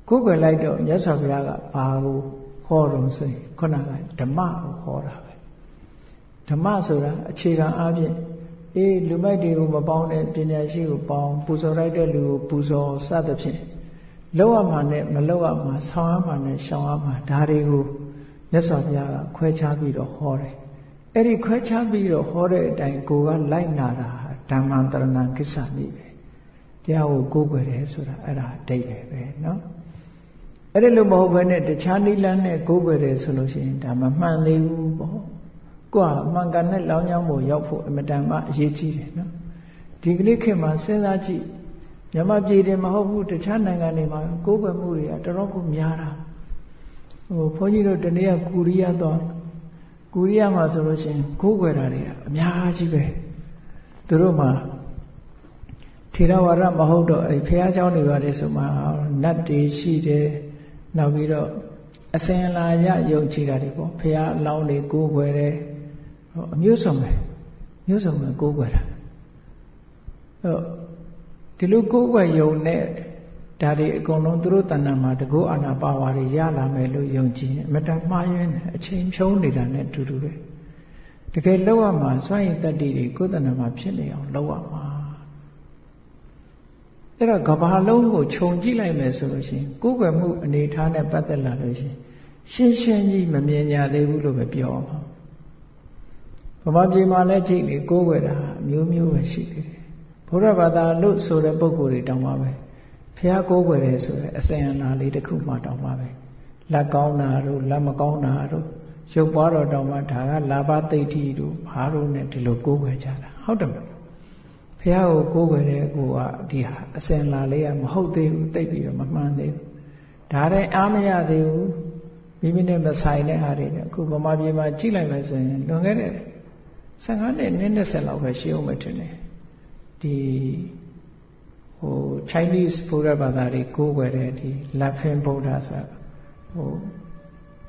ကိုးကွယ်လိုက်တော့မြတ်စွာဘုရားကဘာကိုဟောတော့ဆိုရင်ခုနကဓမ္မကိုဟောတာပဲဓမ္မဆိုတာအခြေခံအားဖြင့်လူမိုက်တွေကိုမပေါင်းတဲ့ပညာရှိကိုပေါင်းပူဇော်လိုက်တဲ့လူကိုပူဇော်စသဖြင့်လောက်ရမှာနဲ့မလောက်ရမှာဆောင်းရမှာနဲ့ရှောင်ရမှာဒါတွေကိုမြတ်စွာဘုရားကခွဲခြားပြီးတော့ဟောတယ်အဲ့ဒီခွဲခြားပြီးတော့ဟောတဲ့အတိုင်းကိုကလိုက်နာတာဓမ္မံတရဏံကိစ္ဆာမိပဲ တရားကိုကိုးကွယ်တယ်ဆိုတာအဲ့ဒါအဓိပ္ပာယ်ပဲနော်အဲ့ဒီလိုမဟုတ်ဘဲနဲ့တခြားနိလန်းနဲ့ကိုးကွယ်တယ်ဆိုလို့ရှိရင်ဒါမမှန်သေးဘူးပေါ့ကိုယ်ကအမှန်ကန်တဲ့လောင်းကြောင်းကိုရောက်ဖို့အမတန်မှအရေးကြီးတယ်နော်ဒီကနေ့ခေတ်မှာစဉ်းစားကြည့်မြန်မာပြည်တွေမဟုတ်ဘူးတခြားနိုင်ငံတွေမှာကိုးကွယ်မှုတွေကတော်တော်ကိုများတာဘုန်းကြီးတို့တနေ့ကကိုရီးယားသွားကိုရီးယားမှာဆိုလို့ရှိရင်ကိုးကွယ်တာတွေအများကြီးပဲသူတို့မှာထေရဝါဒမဟုတ်တော့အဲဘုရားကျောင်းတွေပါတယ်ဆိုမှနတ်တွေရှိတယ်နောက်ပြီးတော့အစဉ်အလာရယုံကြည်တာတွေပေါ့ဘုရားအလောင်းတွေကိုးကွယ်တယ်အမျိုးစုံပဲမျိုးစုံပဲကိုးကွယ်တာဒီလိုကိုးကွယ်ယုံနဲ့ဒါတွေအကုန်လုံးသူတို့တဏ္ဍာမှာတကုအာနာပါဝါတွေရလာမယ်လို့ယုံကြည်ရင်အမတန်မှားယွင်းတယ်အချိန်ဖြုံးနေတာနဲ့အတူတူပဲတကယ်လောက်ရမှာစွန့်ရည်တတ္တိတွေကိုယ်တဏ္ဍာမှာဖြစ်နေအောင်လောက်ရမှာအဲ့တော့ကဘာလုံးကိုခြုံကြည့်လိုက်မယ်ဆိုလို့ရှိရင်ကိုယ်ကွယ်မှုအနေထားနဲ့ပတ်သက်လာလို့ရှိရင်ရှင်းရှင်းကြီးမမြင်ညာသေးဘူးလို့ပဲပြောအောင်ဗမာပြည်မှာလည်းကြည့်လေကိုယ်ကွယ်တာအမျိုးမျိုးပဲရှိသေးတယ်ဘုရားဘာသာလို့ဆိုတဲ့ပုဂ္ဂိုလ်တွေတောင်းပါပဲဘုရားကိုးကွယ်တယ်ဆိုတဲ့အစဉ်အလာလေးတစ်ခုမှတောင်းပါပဲလက်ကောင်းတာတို့လက်မကောင်းတာတို့ရုပ်ပွားတော်တောင်းပါဒါကလာဘသိဋ္ဌိတို့ဘာတို့နဲ့ဒီလိုကိုးကွယ်ကြတာဟုတ်တယ်မလားဘုရားကိုကိုးကွယ်တဲ့ကိုကဒီဟာအစဉ်အလာလေးကမဟုတ်သေးဘူးသိပြီးတော့မမှန်သေးဘူးဒါတဲ့အားမရသေးဘူးမိမိနဲ့မဆိုင်တဲ့ဟာတွေနဲ့အခုဗမာပြည်မှာကြည့်လိုက်မယ်ဆိုရင်လွန်ခဲ့တဲ့15နှစ်20လောက်ပဲရှိအောင်မထင်နဲ့ဒီChinese ဘုရားဘာသာတွေကိုးကွယ်တဲ့ဒီ Lapin Buddha ဆိုတာ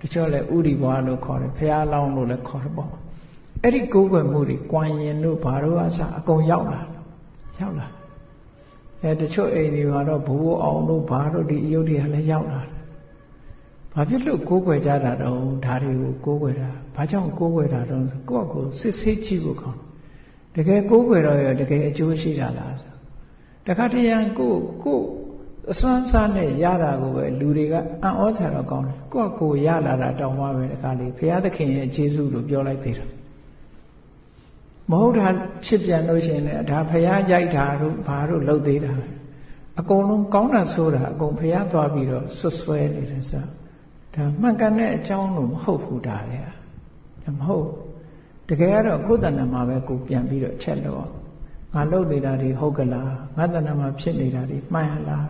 တချို့လည်းဥဒိဘွားလို့ခေါ်တယ်ဖះလောင်းလို့လည်းခေါ်တယ်ပေါ့အဲ့ဒီကိုးကွယ်မှုတွေကွမ်ရင်တို့ဘာလို့အစအကုန်ရောက်လာတချို့အိမ်တွေမှာတော့ဘိုးအောင်တို့ဘာတို့ဒီအယုဒ္ဓယလည်းရောက်လာတယ်ဘာဖြစ်လို့ကိုးကွယ်ကြတာတော့ဒါတွေကိုကိုးကွယ်တာဘာကြောင့်ကိုးကွယ်တာတော့ကိုယ့်ကိုယ်စစ်ဆေးကြည့်ဖို့ကောင်းတကယ်ကိုးကွယ်တော့ရတကယ်အကျိုးရှိတာလားတခါတရံကိုအစွမ်းစားနဲ့ရတာကိုပဲလူတွေကအံ့ဩစရာတော့ကောင်းတယ်ကိုရလာတာတောင်းပါပဲတခါလေဘုရားသခင်ရဲ့ကျေးဇူးလို့ပြောလိုက်သေးတယ်မဟုတ်တာဖြစ်ပြန်လို့ရှိရင်လည်းဒါဘုရားရိုက်တာတို့ဘာတို့လုပ်သေးတာအကုန်လုံးကောင်းတာဆိုတာအကုန်ဘုရားသွားပြီးတော့ဆွဆွဲနေတယ်ဆိုဒါမှန်ကန်တဲ့အကြောင်းလို့မဟုတ်ဘူးဒါလေမဟုတ်တကယ်ကတော့ကိုယ်တဏ္ဍာမှာပဲကိုပြန်ပြီးတော့ချက်လို့ငါလုပ်နေတာဒီဟုတ်ကလားငါတဏ္ဍာမှာဖြစ်နေတာဒီမှန်လား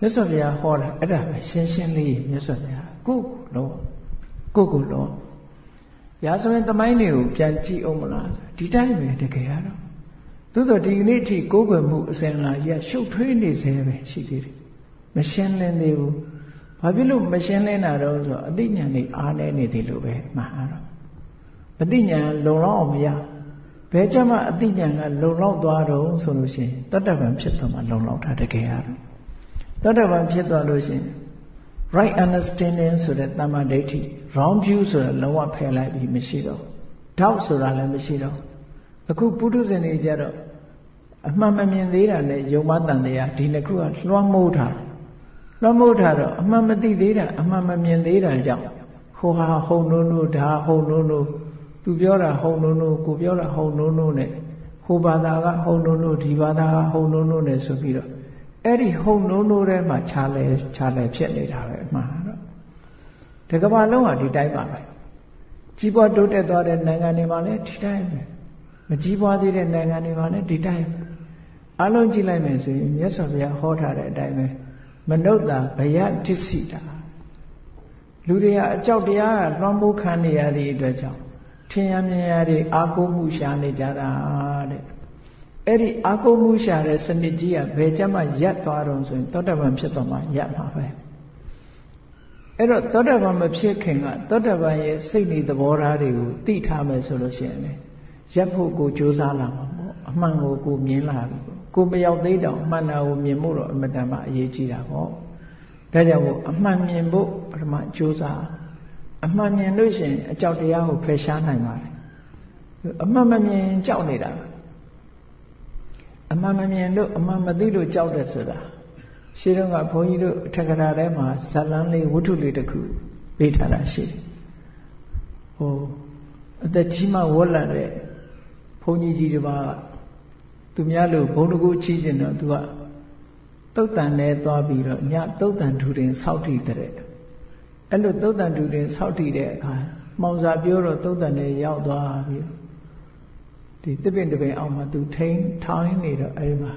မြတ်စွာဘုရားဟောတာအဲ့ဒါပဲရှင်းရှင်းလေးမြတ်စွာဘုရားကိုလုံးရာဇဝင်သမိုင်းတွေကိုပြန်ကြည့်အောင်မလားဒီတိုင်းပဲတကယ်ကတော့သို့တော့ဒီကနေ့အထိကိုးကွယ်မှုအစဉ်အလာကြီးကရှုပ်ထွေးနေစေပဲရှိသေးတယ်မရှင်းလင်းသေးဘူးဘာဖြစ်လို့မရှင်းလင်းတာတော့ဆိုတော့အသိဉာဏ်တွေအားနည်းနေသေးလို့ပဲမှန်တော့အသိဉာဏ်လုံလောက်အောင်မရဘယ်ကြမှာအသိဉာဏ်ကလုံလောက်သွားတော့ဆိုလို့ရှိရင်တတ္တဗံဖြစ်သွားမှလုံလောက်တာတကယ်ကတော့တတ္တဗံဖြစ်သွားလို့ရှိရင် right understanding ဆိုတဲ့တမ္မာဒိဋ္ဌိ wrong view ဆိုတာလုံးဝဖယ်လိုက်ပြီးမရှိတော့ doubt ဆိုတာလည်းမရှိတော့အခုပုထုဇဉ်တွေကြတော့အမှန်မမြင်သေးတာနဲ့ယုံမတန်တရားဒီနှစ်ခုကလွှမ်းမိုးထားတော့အမှန်မသိသေးတာအမှန်မမြင်သေးတာကြောင့်ဟိုဟာဟုံနိုးဒါဟုံနိုးသူပြောတာဟုံနိုးကိုပြောတာဟုံနိုးနဲ့ဟိုဘာသာကဟုံနိုးဒီဘာသာကဟုံနိုးနဲ့ဆိုပြီးတော့အဲ့ဒီဟုံနိုးထဲမှာခြားလဲဖြစ်နေတာပဲအမှန်တော့ဒီကမ္ဘာလုံးဟာဒီတိုင်းပါပဲကြီးပွားတိုးတက်သွားတဲ့နိုင်ငံတွေမှာလည်းဒီတိုင်းပဲမကြီးပွားသေးတဲ့နိုင်ငံတွေမှာလည်းဒီတိုင်းပဲအလုံးကြည့်လိုက်မယ်ဆိုရင်မြတ်စွာဘုရားဟောထားတဲ့အတိုင်းပဲမနုဿာဘယဒိဋ္ဌိတာလူတွေကအကြောက်တရားကလွှမ်းမိုးခံနေရသည့်အတွက်ကြောင့်ထင်ရမြင်ရတွေအာကိုမှုရှာနေကြတာတဲ့အဲ့ဒီအာကိုမှုရှာတဲ့စနစ်ကြီးကဘယ်ကြမှာရပ်သွားတော့ဆိုရင်သောတပန်ဖြစ်သွားမှရပ်မှာပဲအဲ့တော့သောတပန်မဖြစ်ခင်ကသောတပန်ရဲ့စိတ်နေသဘောထားတွေကိုသိထားမယ်ဆိုလို့ရှိရင်လေရပ်ဖို့ကိုကြိုးစားလာမှာပေါ့အမှန်ကိုမြင်လာပြီကိုမရောက်သေးတောင်အမှန်တာကိုမြင်ဖို့တော့အမတန်မှအရေးကြီးတာပေါ့ဒါကြောင့်မို့အမှန်မြင်ဖို့ပထမကြိုးစားအမှန်မြင်လို့ရှိရင်အကြောက်တရားကိုဖယ်ရှားနိုင်ပါတယ်အမှန်မမြင်ကြောက်နေတာအမှန်မမြင်လို့အမှန်မသိလို့ကြောက်တယ်ဆိုတာရှင်းတော့ကဘုန်းကြီးတို့အထက်ကရာထဲမှာဇလန်းလေးဝတ္ထုလေးတစ်ခုပေးထားတာရှိတယ်အသက်ကြီးမှဝတ်လာတဲ့ဘုန်းကြီးကြီးတစ်ပါး သူများလို့ဘုံတကူချီးကျင်တော့သူကသုတ်တန်နဲ့သွားပြီးတော့ညသုတ်တန်ထူတင်ဆောက်တည်တဲ့အဲ့လိုသုတ်တန်ထူတင်ဆောက်တည်တဲ့အခါမှောင်စာပြောတော့သုတ်တန်နဲ့ရောက်သွားပြီးဒီတစ်ပင်တစ်ပင်အောင်မှာသူထိန်းထောင်းနေတော့အဲ့ဒီမှာ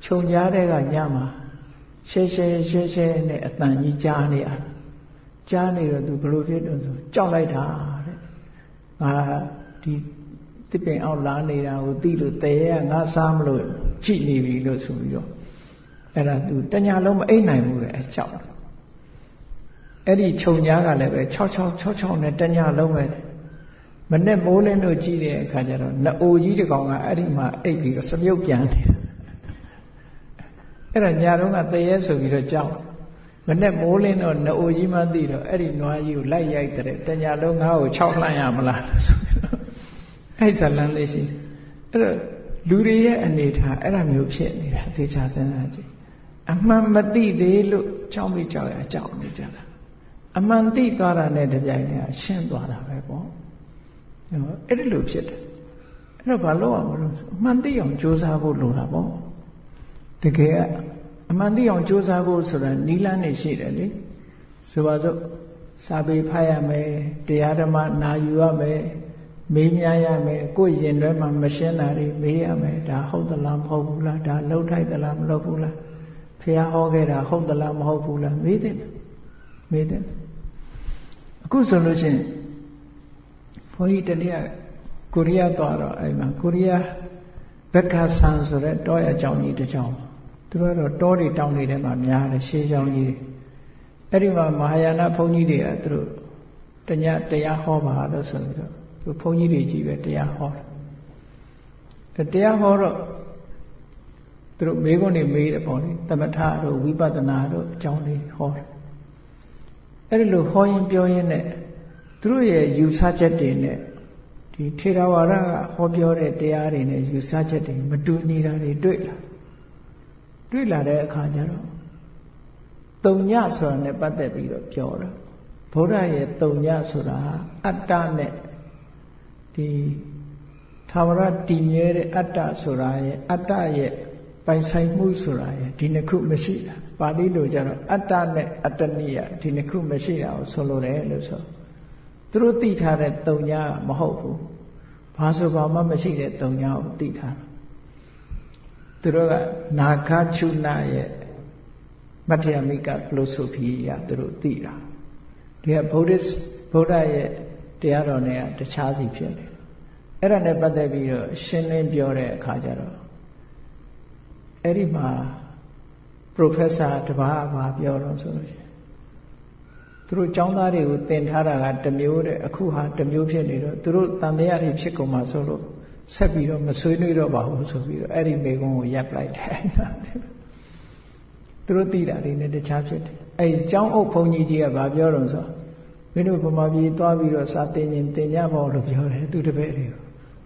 ခြုံကြားတဲ့ကညမှာရှဲနဲ့အတန်ကြီးကြားနေရကြားနေတော့သူဘလို့ဖြစ်တော့ဆိုကြောက်လိုက်တာတဲ့ငါဒီတစ်ပင်အောင်လာနေတာကိုသိလို့တရေကငါစားမလို့ကြည့်နေပြီလို့ဆိုပြီးတော့အဲ့ဒါသူတညာလုံးမအိပ်နိုင်ဘူးလေကြောက်အဲ့ဒီခြုံကြားကလည်းပဲ6နဲ့တညာလုံးပဲမနဲ့မိုးလင်းတို့ကြည့်တဲ့အခါကျတော့နအိုကြီးတစ်ကောင်ကအဲ့ဒီမှာအိပ်ပြီးတော့စမြုပ်ပြန်နေတာအဲ့ဒါညာတော့ကတရေဆိုပြီးတော့ကြောက်မနဲ့မိုးလင်းတော့နအိုကြီးမှသိတော့အဲ့ဒီနွားကြီးကိုလိုက်ရိုက်တဲ့တညာလုံးငါ့ကို6လှမ်းရမလားဆိုပြီးတော့အဲ့ဇလန်းလေးရှိအဲ့တော့လူတွေရဲ့အနေထားအဲ့ဒါမျိုးဖြစ်နေတာသေချာစဉ်းစားကြည့်အမှန်မသိသေးလို့ကြောက်မိကြောက်ရကြောက်နေကြတာအမှန်သိသွားတာနဲ့တပြိုင်တည်းရှင်းသွားတာပဲပေါ့အဲ့ဒီလိုဖြစ်တယ်အဲ့တော့ဘာလို့အောင်လို့အမှန်သိအောင်ကြိုးစားဖို့လိုတာပေါ့တကယ်ကအမှန်သိအောင်ကြိုးစားဖို့ဆိုတာနီးလန်းနေရှိတယ်လေဆိုပါစို့စာပေဖတ်ရမယ်တရားဓမ္မနာယူရမယ်မေးမြန်းရမယ်ကိုယ်ရင်ထဲမှာမရှင်းတာတွေမေးရမယ်ဒါဟုတ်သလားမဟုတ်ဘူးလားဒါလှုပ်ထိုက်သလားမလှုပ်ဘူးလားဖះဟောခဲ့တာဟုတ်သလားမဟုတ်ဘူးလားမေးတယ်အခုဆိုလို့ရှိရင်ဘုန်းကြီးတနေ့ကိုရီးယားသွားတော့အဲ့မှာကိုရီးယားဘက်ကဆန်ဆိုတဲ့တောရအကြောင်းကြီးတစ်ကြောင်းသူတို့ကတော့တောတွေတောင်တွေထဲမှာများတယ်ရှေးကြောင်းကြီးအဲ့ဒီမှာမဟာယာနဘုန်းကြီးတွေကသူတို့တညတရားဟောပါလို့ဆိုပြီးတော့သူဘုန်းကြီးတွေကြီးပဲတရားဟောတယ်တရားဟောတော့သူတို့မေးခွန်းတွေမေးတယ်ပေါ့လေသမထတို့ဝိပဿနာတို့အကြောင်းတွေဟောတယ်အဲ့ဒီလိုဟောရင်ပြောရင်နဲ့သူတို့ရဲ့ယူဆချက်တွေနဲ့ဒီထေရဝါဒကဟောပြောတဲ့တရားတွေနဲ့ယူဆချက်တွေမတူညီတာတွေတွေ့လာတဲ့အခါကျတော့တုံညဆိုတာနဲ့ပတ်သက်ပြီးတော့ပြောတာဘုရားရဲ့တုံညဆိုတာအတ္တနဲ့ဒီသာဝရတည်မြဲတဲ့အတ္တဆိုတာရဲ့အတ္တရဲ့ပိုင်ဆိုင်မှုဆိုတာရဲ့ဒီနှစ်ခုမရှိတာပါဠိလိုကျတော့အတ္တနဲ့အတ္တနိယဒီနှစ်ခုမရှိတာကိုဆိုလိုတယ်လို့ဆိုသူတို့သိထားတဲ့တုံညမဟုတ်ဘူးဘာဆိုဘာမှမရှိတဲ့တုံညကိုသိထားသူတို့ကနာခချုနာရဲ့မတ္ထယမိကဖလိုဆိုဖီကသူတို့သိတာဒီကဗုဒ္ဓရဲ့တရားတော်နဲ့တခြားစီဖြစ်နေတယ်အဲ့ဒါနဲ့ပတ်သက်ပြီးတော့ရှင်းလင်းပြောတဲ့အခါကျတော့အဲ့ဒီမှာ professor တပါးဘာပြောတော့ဆိုလို့ရှိရင်သူတို့ကျောင်းသားတွေကိုသင်ထားတာကတစ်မျိုးတဲ့အခုဟာတစ်မျိုးဖြစ်နေတော့သူတို့တန်တရားတွေဖြစ်ကုန်မှာဆိုလို့ဆက်ပြီးတော့မဆွေးနွေးတော့ပါဘူးဆိုပြီးတော့အဲ့ဒီမိကုံးကိုရပ်လိုက်တယ်သူတို့သိတာတွေနဲ့တခြားဖြစ်တယ်အဲ့ဒီကျောင်းအုပ်ဘုန်းကြီးကြီးကဘာပြောတော့ဆိုမင်းတို့ဗမာပြည်သွားပြီးတော့စာသင်ရင်သင်ကြပါလို့ပြောတယ်သူတပည့်တွေကို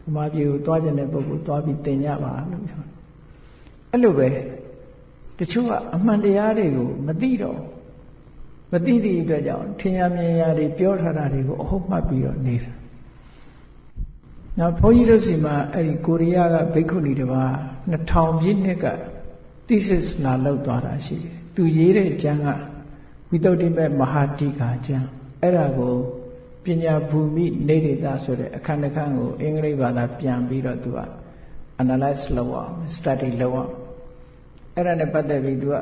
ဗမာပြည်ကိုသွားကျင်တဲ့ပုဂ္ဂိုလ်သွားပြီးသင်ကြပါလို့ပြောတယ်အဲ့လိုပဲတချို့ကအမှန်တရားတွေကိုမသိတော့မသိသည့်အတွက်ကြောင့်ထင်ရမြင်ရတွေပြောထားတာတွေကိုအဟုတ်မှတ်ပြီးတော့နေတာနောက်ဘုန်းကြီးတို့စီမှာအဲ့ဒီကိုရီးယားကဘိက္ခုနီတစ်ပါး2000ပြည့်နှစ်က thesis လာလုပ်သွားတာရှိတယ်သူရေးတဲ့ကျမ်းကဝိသုဒ္ဓိမေမဟာတိကာကျမ်းအဲ့ဒါကိုပညာဘူမိနေဒေတာဆိုတဲ့အခန်းတစ်ခန်းကိုအင်္ဂလိပ်ဘာသာပြန်ပြီးတော့သူက analyze လုပ်အောင် study လုပ်အောင်အဲ့ဒါနဲ့ပတ်သက်ပြီးသူက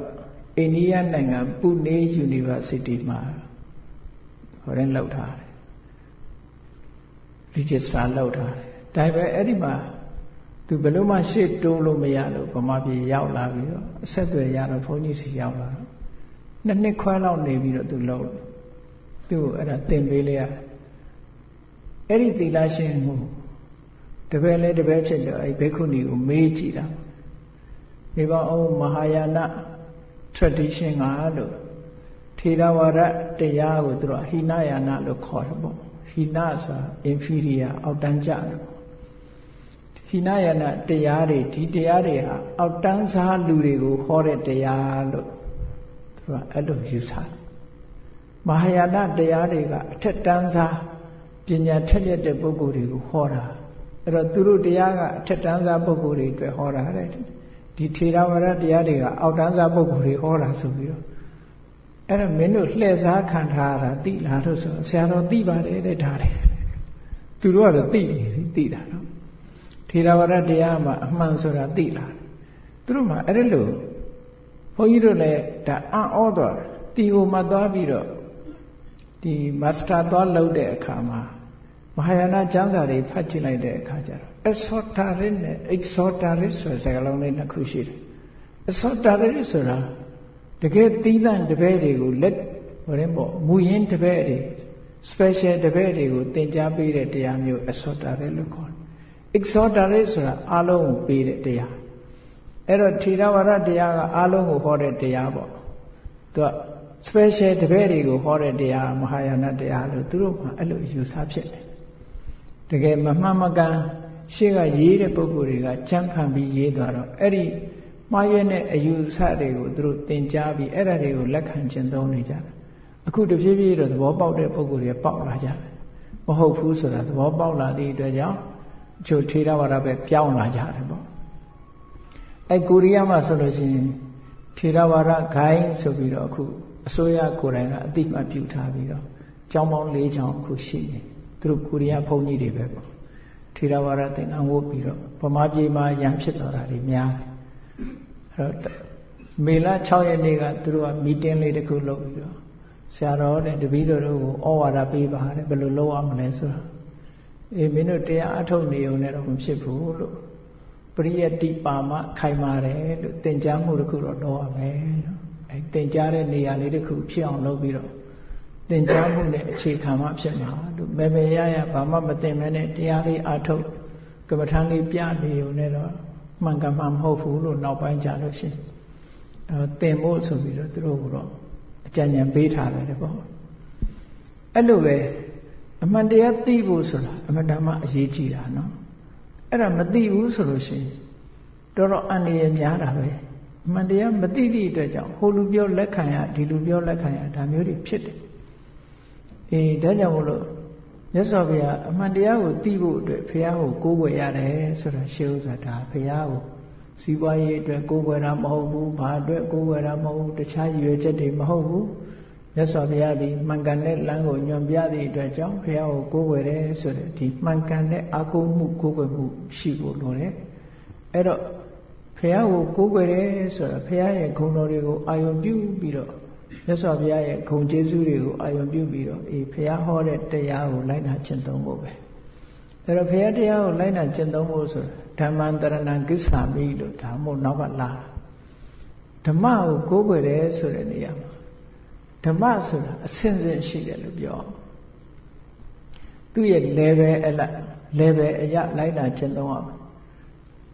အိန္ဒိယနိုင်ငံပူနေ University မှာဟောရင်လောက်ထားတယ် register လောက်ထားတယ်ဒါပေမဲ့အဲ့ဒီမှာသူဘယ်လို့မှရှေ့တိုးလို့မရလို့ဗမာပြည်ရောက်လာပြီးတော့အဆက်အသွယ်ရတော့ဘုန်းကြီးစီရောက်လာတော့နှစ်ခွဲလောက်နေပြီးတော့သူလောက်သူ့အဲ့ဒါသင်ပေးလိုက်ရအဲ့ဒီသီလရှင်ကိုတပည့်လဲတပည့်ဖြစ်တော့အဲ့ဘိက္ခုနီကိုမေးကြည့်တာဒီပါအောင်မဟာယာန tradition ကလို့ထေရဝါဒတရားကိုသူတို့ဟိနယာနလို့ခေါ်တယ်ပေါ့ဟိနဆိုတာ inferior အောက်တန်းကျတယ်ဟိနယာနတရားတွေဒီတရားတွေဟာအောက်တန်းစားလူတွေကိုခေါ်တဲ့တရားလို့သူကအဲ့လိုယူဆတယ်မဟာယာနတရားတွေကအထက်တန်းစားပညာထက်တဲ့ပုဂ္ဂိုလ်တွေကိုခေါ်တာ အဲ့တော့သူတို့တရားကအထက်တန်းစားပုဂ္ဂိုလ်တွေအတွက်ဟောတာတဲ့ဒီထေရဝါဒတရားတွေကအောက်တန်းစားပုဂ္ဂိုလ်တွေဟောတာဆိုပြီးတော့အဲ့တော့မင်းတို့လှည့်စားခံထားရတာသိလားလို့ဆိုဆရာတော်သိပါတယ်တဲ့ဒါတွေသူတို့ကတော့သိတာနော်ထေရဝါဒတရားမှာအမှန်ဆိုတာသိလားသူတို့မှအဲ့ဒါလို့ဘုန်းကြီးတို့လည်းဒါအံ့ဩသွားတယ်တီဟိုမှာသွားပြီးတော့ဒီမစတာသွားလုပ်တဲ့အခါမှာမဟာယာနကျမ်းစာတွေဖတ်ကြည့်လိုက်တဲ့အခါကျတော့ exhortaris နဲ့ exhortaris ဆိုတဲ့စကားလုံးလေးနှစ်ခုရှိတယ် exhortaris ဆိုတာတကယ်သီးသန့်တပည့်တွေကိုလက်ဟိုရင်ပေါ့မူရင်းတပည့်တွေ special တပည့်တွေကိုသင်ကြားပေးတဲ့တရားမျိုး exhortaris လို့ခေါ်တယ် exhortaris ဆိုတာအားလုံးကိုပေးတဲ့တရားအဲ့တော့ထေရဝါဒတရားကအားလုံးကိုဟောတဲ့တရားပေါ့သူက special တပည့်တွေကိုဟောတဲ့တရားမဟာယာနတရားလို့သူတို့ကအဲ့လိုယူဆဖြစ်တယ်တကယ်မမှန်မကန်ရှေ့ကရေးတဲ့ပုဂ္ဂိုလ်တွေကကြမ်းဖန်ပြီးရေးသွားတော့အဲ့ဒီမှားရွက်တဲ့အယူဆတွေကိုသူတို့သင်ကြားပြီးအဲ့ဒါတွေကိုလက်ခံကျင့်သုံးနေကြတယ်အခုတဖြည်းဖြည်းတော့သဘောပေါက်တဲ့ပုဂ္ဂိုလ်တွေပေါက်လာကြတယ်မဟုတ်ဘူးဆိုတာသဘောပေါက်လာသည့်အတွက်ကြောင့်အချို့ထေရဝါဒပဲပြောင်းလာကြတယ်ပေါ့အဲ့ကိုရီးယားမှာဆိုလို့ရှိရင်ထေရဝါဒဂိုင်းဆိုပြီးတော့အခုအစိုးရကိုယ်တိုင်ကအတိအမှတ်ပြုထားပြီးတော့ကျောင်းပေါင်း၄ကျောင်းအခုရှိနေသူတို့ကိုရီးယားဘုန်းကြီးတွေပဲပေါ့ထေရဝါဒသင်္ကန်းဝတ်ပြီးတော့ဗမာပြည်မှာရန်ဖြစ်သွားတာတွေများတယ်အဲ့တော့မေလ6ရက်နေ့ကသူတို့ကမီတင်းလေးတစ်ခုလုပ်ပြီးတော့ဆရာတော်တဲ့တပည့်တော်တို့ကိုဩဝါဒပေးပါတဲ့ဘယ်လိုလုပ်ရမလဲဆိုတာမင်းတို့တရားအထုတ်နေုံနဲ့တော့မဖြစ်ဘူးလို့ပရိယတ္တိပါမခိုင်မာတယ်လို့သင်ကြားမှုတစ်ခုတော့လုပ်ရမယ်လို့အဲသင်ကြားတဲ့နေရာလေးတစ်ခုဖြစ်အောင်လုပ်ပြီးတော့သင်ကြားမှုနဲ့အခြေခံမှဖြစ်မှာလို့မေရဘာမှမသင်မဲနဲ့တရားလေးအထုတ်ကမ္မထာလေးပြနေုံနဲ့တော့မှန်ကန်မှမဟုတ်ဘူးလို့နောက်ပိုင်းကြလို့ရှိရင်သင်ဖို့ဆိုပြီးတော့သူတို့ကတော့အကြံဉာဏ်ပေးထားတယ်ပေါ့အဲ့လိုပဲအမှန်တရားသိဖို့ဆိုတာအမှန်တမ်းအရေးကြီးတာနော်အဲ့ဒါမသိဘူးဆိုလို့ရှိရင်တော်တော်အန္တရာယ်များတာပဲအမှန်တရားမသိသည့်အတွက်ကြောင့်ဟိုလူပြောလက်ခံရဒီလူပြောလက်ခံရဒါမျိုးတွေဖြစ်တယ်ဒါကြောင့်မို့လို့မြတ်စွာဘုရားအမှန်တရားကိုသိဖို့အတွက်ဘုရားကိုကိုးကွယ်ရတယ်ဆိုတာရှင်းဥစွာဒါဘုရားကိုစီးပွားရေးအတွက်ကိုးကွယ်တာမဟုတ်ဘူးဘာအတွက်ကိုးကွယ်တာမဟုတ်ဘူးတခြားရည်ရွယ်ချက်တွေမဟုတ်ဘူးမြတ်စွာဘုရားဒီမှန်ကန်တဲ့လမ်းကိုညွှန်ပြသည့်အတွက်ကြောင့်ဘုရားကိုကိုးကွယ်တယ်ဆိုတဲ့ဒီမှန်ကန်တဲ့အာကိုးမှုကိုးကွယ်မှုရှိဖို့လိုတယ်အဲ့တော့ဘုရားကိုကိုးကွယ်တယ်ဆိုတာဘုရားရဲ့ဂုဏ်တော်တွေကိုအာရုံပြုပြီးတော့မြတ်စွာဘုရားရဲ့ဂုဏ်ကျေးဇူးတွေကိုအာရုံပြုပြီးတော့ဘုရားဟောတဲ့တရားကိုလိုက်နာကျင့်သုံးဖို့ပဲအဲ့တော့ဘုရားတရားကိုလိုက်နာကျင့်သုံးဖို့ဆိုတာဓမ္မံတရဏံကိစ္ဆာမိလို့ဒါမို့နောက်ကလာဓမ္မကိုကိုးကွယ်တယ်ဆိုတဲ့နေရာမှာဓမ္မဆိုတာအစဉ်စဉ်ရှိတယ်လို့ပြောသူ့ရဲ့ level အလိုက် level အရလိုက်နာကျင့်သုံးရမယ်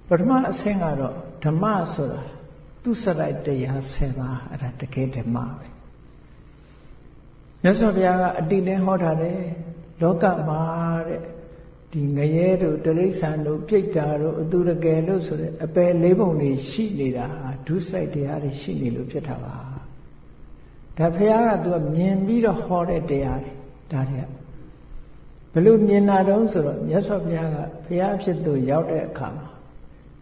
ပထမအဆင့်ကတော့ဓမ္မဆိုတာသူစရိုက်တရား7ပါးအဲ့ဒါတကယ်ဓမ္မပဲမြတ်စွာဘုရားကအတိနဲ့ဟောထားတယ်လောကမှာတဲ့ဒီငရဲတို့တိရစ္ဆာန်တို့ပြိတ္တာတို့အသူရကယ်လို့ဆိုတဲ့အပယ်လေးပုံတွေရှိနေတာဒုစရိုက်တရားတွေရှိနေလို့ဖြစ်တာပါဒါဘုရားကသူကမြင်ပြီးတော့ဟောတဲ့တရားတွေဒါတွေကဘယ်လိုမြင်တာတုံးဆိုတော့မြတ်စွာဘုရားကဘုရားဖြစ်သူရောက်တဲ့အခါမှာ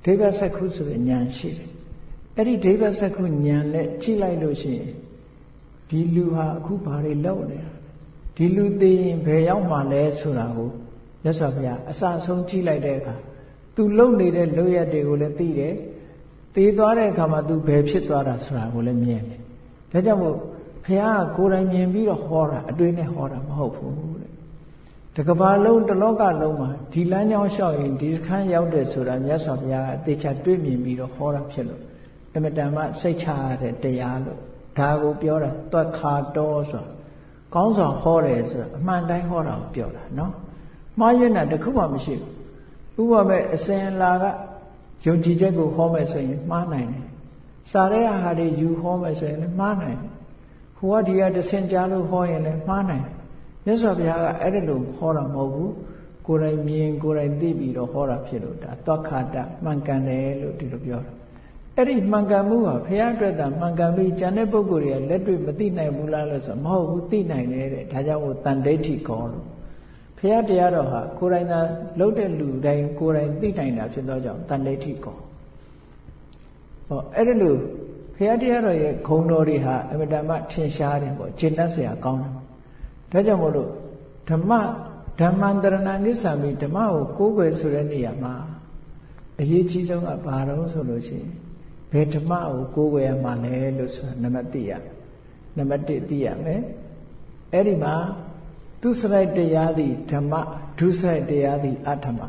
ဒိဗ္ဗစက္ခုဆိုတဲ့ဉာဏ်ရှိတယ်အဲ့ဒီဒိဗ္ဗစက္ခုဉာဏ်နဲ့ကြည့်လိုက်လို့ရှိရင်ဒီလူဟာအခုဘာတွေလုပ်နေတာဒီလူသိရင်ဘယ်ရောက်မှလဲဆိုတာကိုမြတ်စွာဘုရားအစဆုံးကြည့်လိုက်တဲ့အခါသူလုံနေတဲ့လုပ်ရက်တွေကိုလည်းသိတယ်သိသွားတဲ့အခါမှာသူဘယ်ဖြစ်သွားတာဆိုတာကိုလည်းမြင်တယ်ဒါကြောင့်မို့ဘုရားကကိုယ်တိုင်မြင်ပြီးတော့ဟောတာအတွေ့နဲ့ဟောတာမဟုတ်ဘူးတဲ့တကဘာလုံးတလောကလုံးမှာဒီလမ်းကြောင်းလျှောက်ရင်ဒီစခန်းရောက်တယ်ဆိုတာမြတ်စွာဘုရားကအသေးချာတွေ့မြင်ပြီးတော့ဟောတာဖြစ်လို့အမတန်မှစိတ်ချရတဲ့တရားလို့ဒါကိုပြောတာသွက်ခါတော်ဆိုတာကောင်းစွာဟောတယ်ဆိုတာအမှန်တိုင်းဟောတာကိုပြောတာနော်မှားရွံ့တာတစ်ခုမှမရှိဘူးဥပမာအစဉ်အလာကယုံကြည်ချက်ကိုဟောမယ်ဆိုရင်မှားနိုင်တယ်စာရဲဟာတွေယူဟောမယ်ဆိုရင်လည်းမှားနိုင်တယ်ဟိုကဒီကတဆင်ကြားလို့ဟောရင်လည်းမှားနိုင်တယ်မြတ်စွာဘုရားကအဲ့ဒါလို့ဟောတာမဟုတ်ဘူးကိုယ်တိုင်မြင်ကိုယ်တိုင်သိပြီးတော့ဟောတာဖြစ်လို့ဒါသောခါတမှန်ကန်တယ်လို့ဒီလိုပြောတာအဲ့ဒီမှန်ကန်မှုဟာဘုရားအတွက်သာမှန်ကန်ပြီးဉာဏ်တဲ့ပုဂ္ဂိုလ်တွေကလက်တွေ့မသိနိုင်ဘူးလားလို့ဆိုမဟုတ်ဘူးသိနိုင်တယ်တဲ့ဒါကြောင့်မို့တန်ဒိဋ္ဌိခေါ်လို့ဘု ဘုရားတရားတော်ဟာကိုယ်တိုင်သာလှုပ်တဲ့လူတိုင်းကိုယ်တိုင်သိနိုင်တာဖြစ်သောကြောင့်တဏ္ဍိဋ္ဌိကောဟောအဲ့ဒါလို့ဘုရားတရားတော်ရဲ့ဂုဏ်တော်တွေဟာအမတန်မှထင်ရှားတယ်ပေါ့ရှင်းတတ်စရာကောင်းတယ်ဒါကြောင့်မို့လို့ဓမ္မဓမ္မန္တရဏကိစ္ဆာမိဓမ္မကိုကိုးကွယ်ဆိုတဲ့နေရာမှာအရေးကြီးဆုံးကဘာတော့ဆိုလို့ရှိရင်ဘယ်ဓမ္မကိုကိုးကွယ်ရမှာလဲလို့ဆိုတာနံပါတ်1နံပါတ်1သိရမယ်အဲ့ဒီမှာသူစရိုက်တရားသည်ဓမ္မဒုစရိုက်တရားသည်အဓမ္မ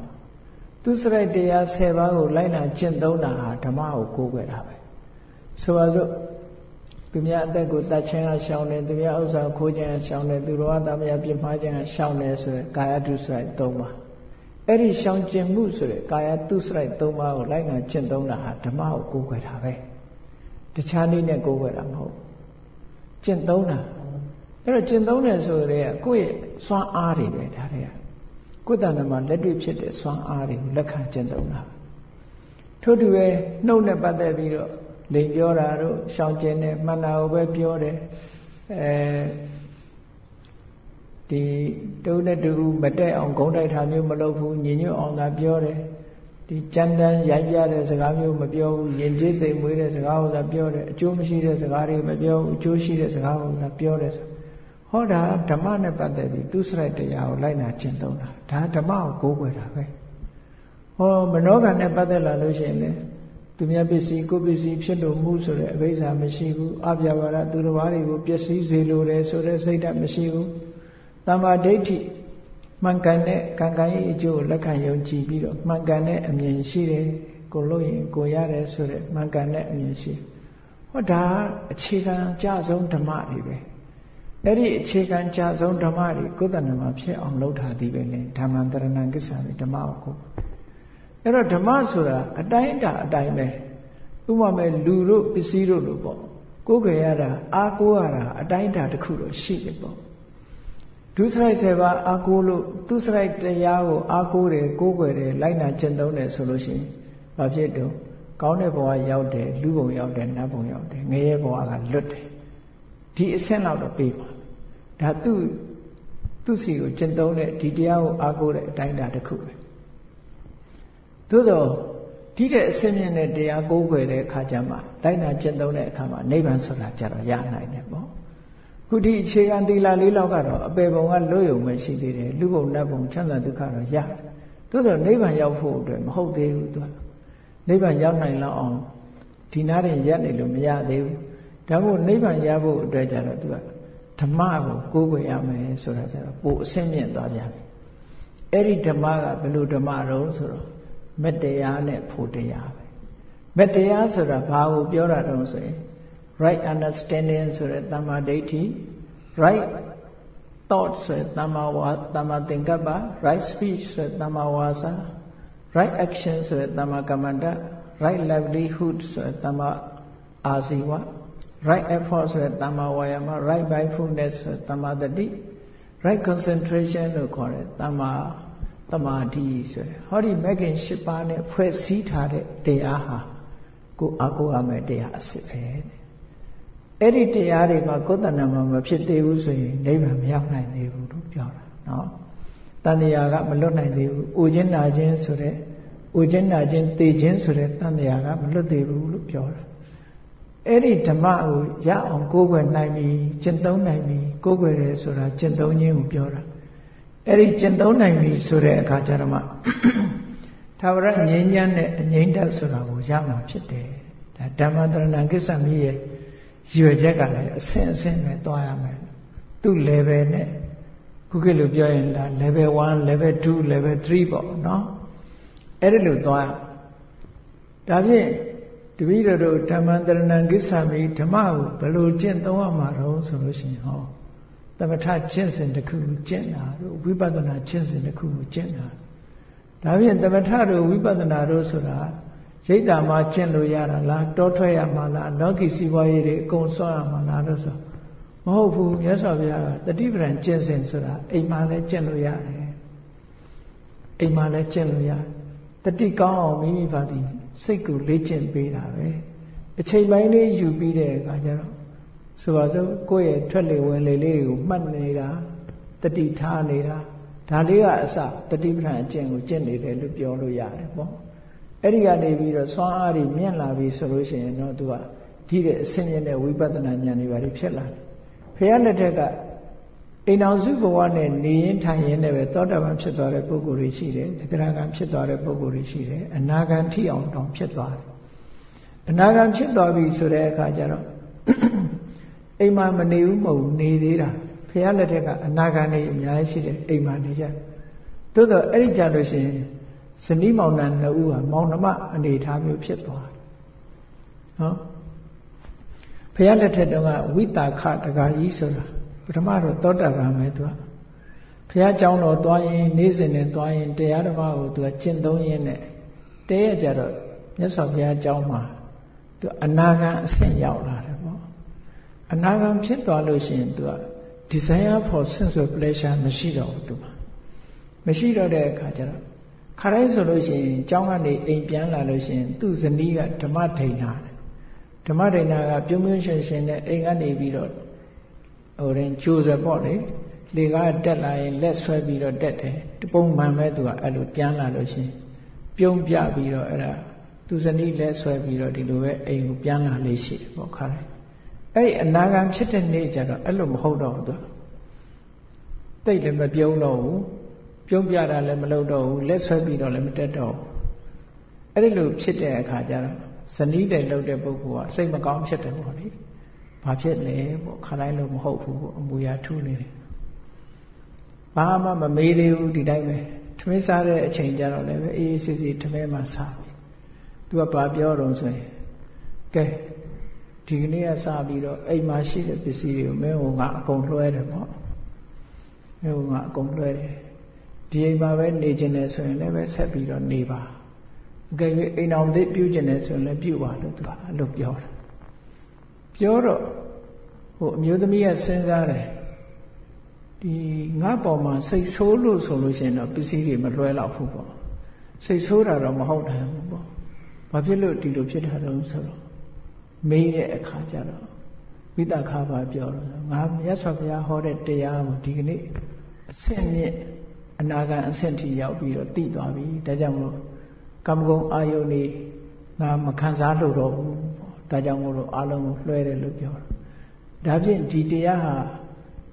သူစရိုက်တရား10ပါးကိုလိုက်နာကျင့်သုံးတာဟာဓမ္မကိုကိုးကွယ်တာပဲဆိုပါစို့သူများအသက်ကိုတတ်ခြင်းကရှောင်တယ်သူများဥစ္စာခိုးခြင်းကရှောင်တယ်သူတော်ဘာသာမယပြစ်မှားခြင်းကရှောင်တယ်ဆိုရယ်ကာယဒုစရိုက်3ပါးအဲ့ဒီရှောင်ကျင်မှုဆိုရယ်ကာယဒုစရိုက်3ပါးကိုလိုက်နာကျင့်သုံးတာဟာဓမ္မကိုကိုးကွယ်တာပဲတခြားနည်းနဲ့ကိုးကွယ်တာမဟုတ်ကျင့်သုံးတာအဲ့တော့ကျင့်သုံးတယ်ဆိုရဲကိုယ့်ရဲ့စွမ်းအားတွေပဲဒါတွေကကိုယ်တဏ္ဍာမှာလက်တွေ့ဖြစ်တဲ့စွမ်းအားတွေကိုလက်ခံကျင့်သုံးတာထို့တူပဲနှုတ်နဲ့ပတ်သက်ပြီးတော့လိန်ပြောတာတို့ရှောင်ကျင်တယ်မှန်တာကိုပဲပြောတယ်ဒီတုံးနဲ့တူမတက်အောင်ဂုံးတိုက်တာမျိုးမလုပ်ဘူးညင်ညွတ်အောင်သာပြောတယ်ဒီကြမ်းတမ်းရိုက်ပြတဲ့စကားမျိုးမပြောဘူးယဉ်ကျေးသိမ်မွေးတဲ့စကားကိုသာပြောတယ်အကျိုးမရှိတဲ့စကားတွေမပြောဘူးအကျိုးရှိတဲ့စကားကိုသာပြောတယ်ဆိုဟောတာဓမ္မနဲ့ပတ်သက်ပြီးသူစရိုက်တရားကိုလိုက်နာကျင့်သုံးတာဒါဓမ္မကိုကိုးကွယ်တာပဲဟောမနောကနဲ့ပတ်သက်လာလို့ရှိရင်လေသူများပစ္စည်းကိုယ်ပစ္စည်းဖြစ်လို့မှုဆိုတဲ့အဘိဓါမရှိဘူးအပြဝါဒသူတော်ဘာတွေကိုပျက်စီးစေလိုတယ်ဆိုတဲ့စိတ်ဓာတ်မရှိဘူးတမ္မာဒိဋ္ဌိမှန်ကန်တဲ့ကံကံရဲ့အကျိုးကိုလက်ခံယုံကြည်ပြီးတော့မှန်ကန်တဲ့အမြင်ရှိတယ်ကိုလို့ရင်ကိုရတယ်ဆိုတဲ့မှန်ကန်တဲ့အမြင်ရှိဟောဒါအခြေခံကြဆုံးဓမ္မတွေပဲအဲ့ဒီအခြေခံကြဆုံးဓမ္မတွေကိုယ်တဏ္ဍမှာဖြစ်အောင်လုပ်ထားသည်ပဲလေဓမ္မန္တရဏကိစ္ဆာမိဓမ္မကိုအဲ့တော့ဓမ္မဆိုတာအတိုင်းအတိုင်းပဲဥပမာလူတို့ပစ္စည်းတို့လို့ပေါ့ကိုယ်ကြရတာအားကိုးရတာအတိုင်းအတာတစ်ခုတော့ရှိတယ်ပေါ့ဒုစရိုက်7ပါးအားကိုးလို့သူစရိုက်တရားကိုအားကိုးတယ်ကိုးကွယ်တယ်လိုက်နာကျင့်သုံးတယ်ဆိုလို့ရှိရင်ဘာဖြစ်တော့ကောင်းတဲ့ဘဝရောက်တယ်လူဘုံရောက်တယ်နတ်ဘုံရောက်တယ်ငရဲဘဝကလွတ်တယ်ဒီအဆင့်လောက်တော့ပြေးပါဒါသူ့စီကိုကျင့်သုံးတဲ့ဒီတရားကိုအားကိုးတဲ့အတိုင်းအတာတစ်ခုပဲသို့တော့ဒီတဲ့အစင်းမြင့်တဲ့တရားကိုးကွယ်တဲ့အခါကျမှလိုက်နာကျင့်သုံးတဲ့အခါမှာနိဗ္ဗာန်ဆိုတာကြတော့ရနိုင်တယ်ပေါ့ခုဒီအခြေခံသီလ၄လောက်ကတော့အပေပုံကလွတ်ယုံပဲရှိသေးတယ်လူဘုံနတ်ဘုံချမ်းသာဒုက္ခတော့ရတယ်သို့တော့နိဗ္ဗာန်ရောက်ဖို့အတွက်မဟုတ်သေးဘူးသူကနိဗ္ဗာန်ရောက်နိုင်လောက်အောင်ဒီနားရင်ရက်နေလို့မရသေးဘူးဒါမို့နိဗ္ဗာန်ရဖို့အတွက်ကြတော့သူကဓမ္မကိုကိုးကွယ်ရမယ်ဆိုတာကြတော့ပိုအစင်းမြင့်သွားပြန်ပြီအဲ့ဒီဓမ္မကဘယ်လိုဓမ္မတော့ဆိုတော့မေတ္တရားနဲ့ဖို့တရားပဲမေတ္တရားဆိုတာဘာကိုပြောတာတုံးဆိုရင် right understanding ဆိုတဲ့သမ္မာဒိဋ္ဌိ right thought ဆိုတဲ့သမ္မာသင်္ကပ္ပ right speech ဆိုတဲ့သမ္မာဝါစာ right action ဆိုတဲ့သမ္မာကမ္မန္တ right livelihood ဆိုတဲ့သမ္မာအာဇီဝ right effort ဆိုတဲ့သမ္မာဝါယာမ right mindfulness ဆိုတဲ့သမ္မာတတိ right concentration လို့ခေါ်တဲ့သမ္မာသမာဓိဆိုရယ်ဟောဒီမဂ်ခင်၈ပါးနဲ့ဖွဲ့စည်းထားတဲ့တရားဟာကိုအားကိုးရမယ်တရားအစစ်ပဲအဲ့ဒီတရားတွေမှာကိုယ်တဏ္ဍာမှာမဖြစ်သေးဘူးဆိုရင်နိဗ္ဗာန်မရောက်နိုင်သေးဘူးလို့ပြောတာနော်တဏှာကမလွတ်နိုင်သေးဘူးအိုခြင်းနာခြင်းဆိုတဲ့အိုခြင်းနာခြင်းသိခြင်းဆိုတဲ့တဏှာကမလွတ်သေးဘူးလို့ပြောတာအဲ့ဒီဓမ္မကိုရအောင်ကိုးကွယ်နိုင်ပြီကျင့်သုံးနိုင်ပြီကိုးကွယ်တယ်ဆိုတာကျင့်သုံးခြင်းကိုပြောတာအဲ့ဒီကျင့်သုံးနိုင်ပြီဆိုတဲ့အခါကျတော့မှသာဝရငြိမ်းချမ်းတဲ့အငြိမ့်သက်ဆိုတာကိုရမှာဖြစ်တယ်ဒါဓမ္မန္တရဏကိစ္ဆာမိရဲ့ရွယ်ချက်ကလည်းအဆင့်အဆင့်ပဲသွားရမယ်သူ့ level နဲ့ခုခေတ်လိုပြောရင်ဒါ level 1 level 2 level 3ပေါ့နော်အဲ့ဒီလိုသွားဒါဖြင့်တပည့်တော်တို့ဓမ္မန္တရဏကိစ္ဆာမိဓမ္မကိုဘယ်လိုကျင့်သုံးရမှာတော့ဆိုလို့ရှိရင်ဟောသမထကျင့်စဉ်တစ်ခုကိုကျင့်တာတို့ဝိပဿနာကျင့်စဉ်တစ်ခုကိုကျင့်တာဒါဖြင့်သမထတို့ဝိပဿနာတို့ဆိုတာရိတ်တာမှကျင့်လို့ရတာလားတောထွက်ရမှာလားလောကီစီးပွားရေးတွေအကုန်ဆွရမှာလားလို့ဆိုမဟုတ်ဘူးမြတ်စွာဘုရားကတတိပဒံကျင့်စဉ်ဆိုတာအိမ်မှာလည်းကျင့်လို့ရတယ်အိမ်မှာလည်းကျင့်လို့ရတတိကောင်းအောင်မိမိပါသည်စိတ်ကိုလေ့ကျင့်ပေးတာပဲအချိန်ပိုင်းလေးယူပြီးတဲ့အခါကျတော့ဆိုပါစို့ကိုယ့်ရဲ့ထွက်လေဝင်လေလေးတွေကိုမှတ်နေတာတတိထားနေတာ ဒါလေးကအစတတိပဋ္ဌာန်အကျင့်ကိုကျင့်နေတယ်လို့ပြောလို့ရတယ်ပေါ့အဲ့ဒီကနေပြီးတော့စွမ်းအားတွေမြင့်လာပြီဆိုလို့ရှိရင်တော့သူကဒီတဲ့အဆင့်မြင့်တဲ့ဝိပဿနာဉာဏ်တွေပါဖြစ်လာတယ်ဘုရားလက်ထက်ကအိမ်တော်စုဘဝနဲ့နေရင်ထိုင်ရင်လည်းပဲသောတာပန်ဖြစ်သွားတဲ့ပုဂ္ဂိုလ်တွေရှိတယ်သက္ကရာဂံဖြစ်သွားတဲ့ပုဂ္ဂိုလ်တွေရှိတယ်အနာဂံထိအောင်တောင်ဖြစ်သွားတယ်အနာဂံဖြစ်သွားပြီဆိုတဲ့အခါကျတော့အိမ်မှာမနေဘူးမဟုတ်နေသေးတာဘုရားလက်ထက်ကအနာဂံတွေအများကြီးရှိတယ်အိမ်မှာနေကြသို့တော့အဲ့ဒီကြလို့ရှိရင်ဇနီးမောင်နှံနှစ်ဦးဟာမောင်နှမအနေထားမျိုးဖြစ်သွားတယ်နော်ဘုရားလက်ထက်တုန်းကဝိတာခတကာကြီးဆိုတာပထမတော့သောတာပန်ပဲသူကဘုရားကျောင်းတော်သွားရင်နေ့စဉ်နဲ့သွားရင်တရားဓမ္မကိုသူကကျင့်သုံးရင်းနဲ့တည့်ရကြတော့မြတ်စွာဘုရားကျောင်းမှာသူအနာဂံအဆင့်ရောက်လာတယ်ပေါ့အနာဂံဖြစ်သွားလို့ရှိရင်သူက desire for sensual pleasure မရှိတော့ဘူးသူမှာမရှိတော့တဲ့အခါကျတော့ခါတိုင်းဆိုလို့ရှိရင်ကျောင်းကနေအိမ်ပြန်လာလို့ရှိရင်သူ့ဇနီးကဓမ္မဒိဏဓမ္မဒိဏကပြုံးပြုံးရွှင်ရွှင်နဲ့အိမ်ကနေပြီးတော့ဟိုရင်ကျိုးစပေါ့လေကားတက်လာရင်လက်ဆွဲပြီးတော့တက်တယ်ပုံမှန်ပဲသူကအဲ့လိုပြန်လာလို့ရှိရင်ပြုံးပြပြီးတော့အဲ့ဒါသူဇနီးလက်ဆွဲပြီးတော့ဒီလိုပဲအိမ်ကိုပြန်လာလေးရှိတယ်ပေါ့ခါတိုင်းအဲ့အနာဂံဖြစ်တဲ့နေ့ကျတော့အဲ့လိုမဟုတ်တော့ဘူးသူတိတ်လည်းမပြုံးတော့ဘူးပြုံးပြတာလည်းမလုပ်တော့ဘူးလက်ဆွဲပြီးတော့လည်းမတက်တော့ဘူးအဲ့ဒီလိုဖြစ်တဲ့အခါကျတော့ဇနီးတဲ့လုပ်တဲ့ပုဂ္ဂိုလ်ကစိတ်မကောင်းဖြစ်တယ်ပေါ့လေဘာဖြစ်လဲပေါ့ခါတိုင်းလို့မဟုတ်ဘူးပေါ့အမူအရာထူးနေတယ်ဘာမှမမေးသေးဘူးဒီတိုင်းပဲထမင်းစားတဲ့အချိန်ကျတော့လည်းအေးအေးဆေးဆေးထမင်းမှစားပြီသူကဘာပြောတော့ဆိုရင်ကဲဒီကနေ့ကစပြီးတော့အိမ်မှာရှိတဲ့ပစ္စည်းတွေကိုမင်းကငါအကုန်လွှဲတယ်ပေါ့မင်းကငါအကုန်လွှဲတယ်ဒီအိမ်မှာပဲနေကျင်တယ်ဆိုရင်လည်းပဲဆက်ပြီးတော့နေပါအကယ်၍အိမ်အောင်သိပြုကျင်တယ်ဆိုရင်လည်းပြုပါလို့သူကအဲ့လိုပြောတယ်ပြောတော့ဟိုအမျိုးသမီးကစဉ်းစားတယ်ဒီငါပေါ်မှာစိတ်ဆိုးလို့ဆိုလို့ရှိရင်တော့ပစ္စည်းတွေမလွှဲတော့ဘူးပေါ့စိတ်ဆိုးတာတော့မဟုတ်တယ်ပေါ့ဘာဖြစ်လို့ဒီလိုဖြစ်တာတုံးဆိုတော့မေးတဲ့အခါကျတော့ဝိတ္တခါပါပြောတော့ငါမြတ်စွာဘုရားဟောတဲ့တရားကိုဒီကနေ့အဆင့်မြင့်အနာဂံအဆင့်ထိရောက်ပြီးတော့တည်သွားပြီဒါကြောင့်မို့ကာမဂုဏ်အာယုန်นี่ငါမခံစားလို့တော့ဘူးဒါကြောင့်မို့လို့အလုံးကိုလွှဲတယ်လို့ပြောတာဒါဖြင့်ဒီတရားဟာ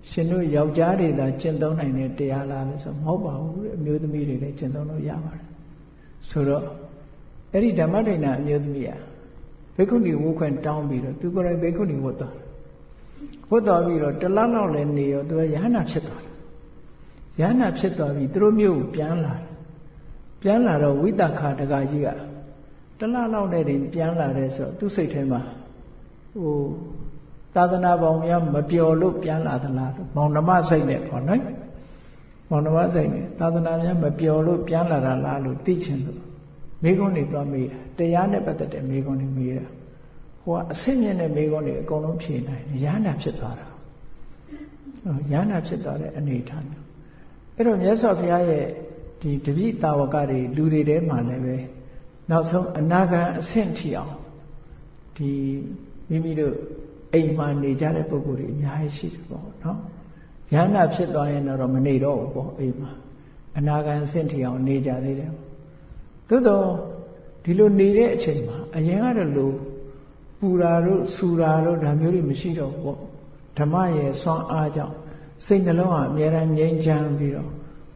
ရှင်တို့ယောက်ျားတွေသာကျင့်သုံးနိုင်တဲ့တရားလားလို့ဆိုမဟုတ်ပါဘူးအမျိုးသမီးတွေလည်းကျင့်သုံးလို့ရပါတယ်ဆိုတော့အဲ့ဒီဓမ္မဒိဏအမျိုးသမီးอ่ะဘိက္ခုနီဝတ်ခွင့်တောင်းပြီးတော့သူကိုယ်တိုင်ဘိက္ခုနီဝတ်သွားပြီးတော့တလလောက်လည်းနေရောသူကယဟနာဖြစ်သွားတယ်ယဟနာဖြစ်သွားပြီးသူတို့မျိုးကိုပြန်လာတော့ဝိတ္တခါတကကြီးကတလလောက်နဲ့တင်ပြန်လာတဲ့ဆိုသူ့စိတ်ထဲမှာဟိုသာသနာပေါင်းများမပျော်လို့ပြန်လာသလားလို့မောင်နှမစိတ်နဲ့ပေါ့နော်မောင်နှမစိတ်နဲ့သာသနာများမပျော်လို့ပြန်လာတာလားလို့သိချင်လို့မိဂုံးတွေသွားမေးတာတရားနဲ့ပတ်သက်တဲ့မိဂုံးတွေမေးတာဟိုကအဆင့်မြင့်တဲ့မိဂုံးတွေအကုန်လုံးဖြေနိုင်ရဟန္တာဖြစ်သွားတာရဟန္တာဖြစ်သွားတဲ့အနေအထားမျိုးအဲ့တော့မြတ်စွာဘုရားရဲ့ဒီတပိတာဝကတွေလူတွေထဲမှာလည်းပဲနောက်ဆုံးအနာဂံအဆင့်ထိအောင်ဒီမိမိတို့အိမ်မှာနေကြတဲ့ပုဂ္ဂိုလ်တွေအများကြီးရှိတယ်ပေါ့နော်ရဟန္တာဖြစ်သွားရင်တော့မနေတော့ဘူးပေါ့အိမ်မှာအနာဂံအဆင့်ထိအောင်နေကြသေးတယ်သို့တော့ဒီလိုနေတဲ့အချိန်မှာအရင်ကတော့လို့ပူတာတို့ဆူတာတို့ဒါမျိုးတွေမရှိတော့ဘူးပေါ့ဓမ္မရဲ့စွမ်းအားကြောင့်စိတ်နှလုံးဟာအမြဲတမ်းငြိမ်းချမ်းပြီးတော့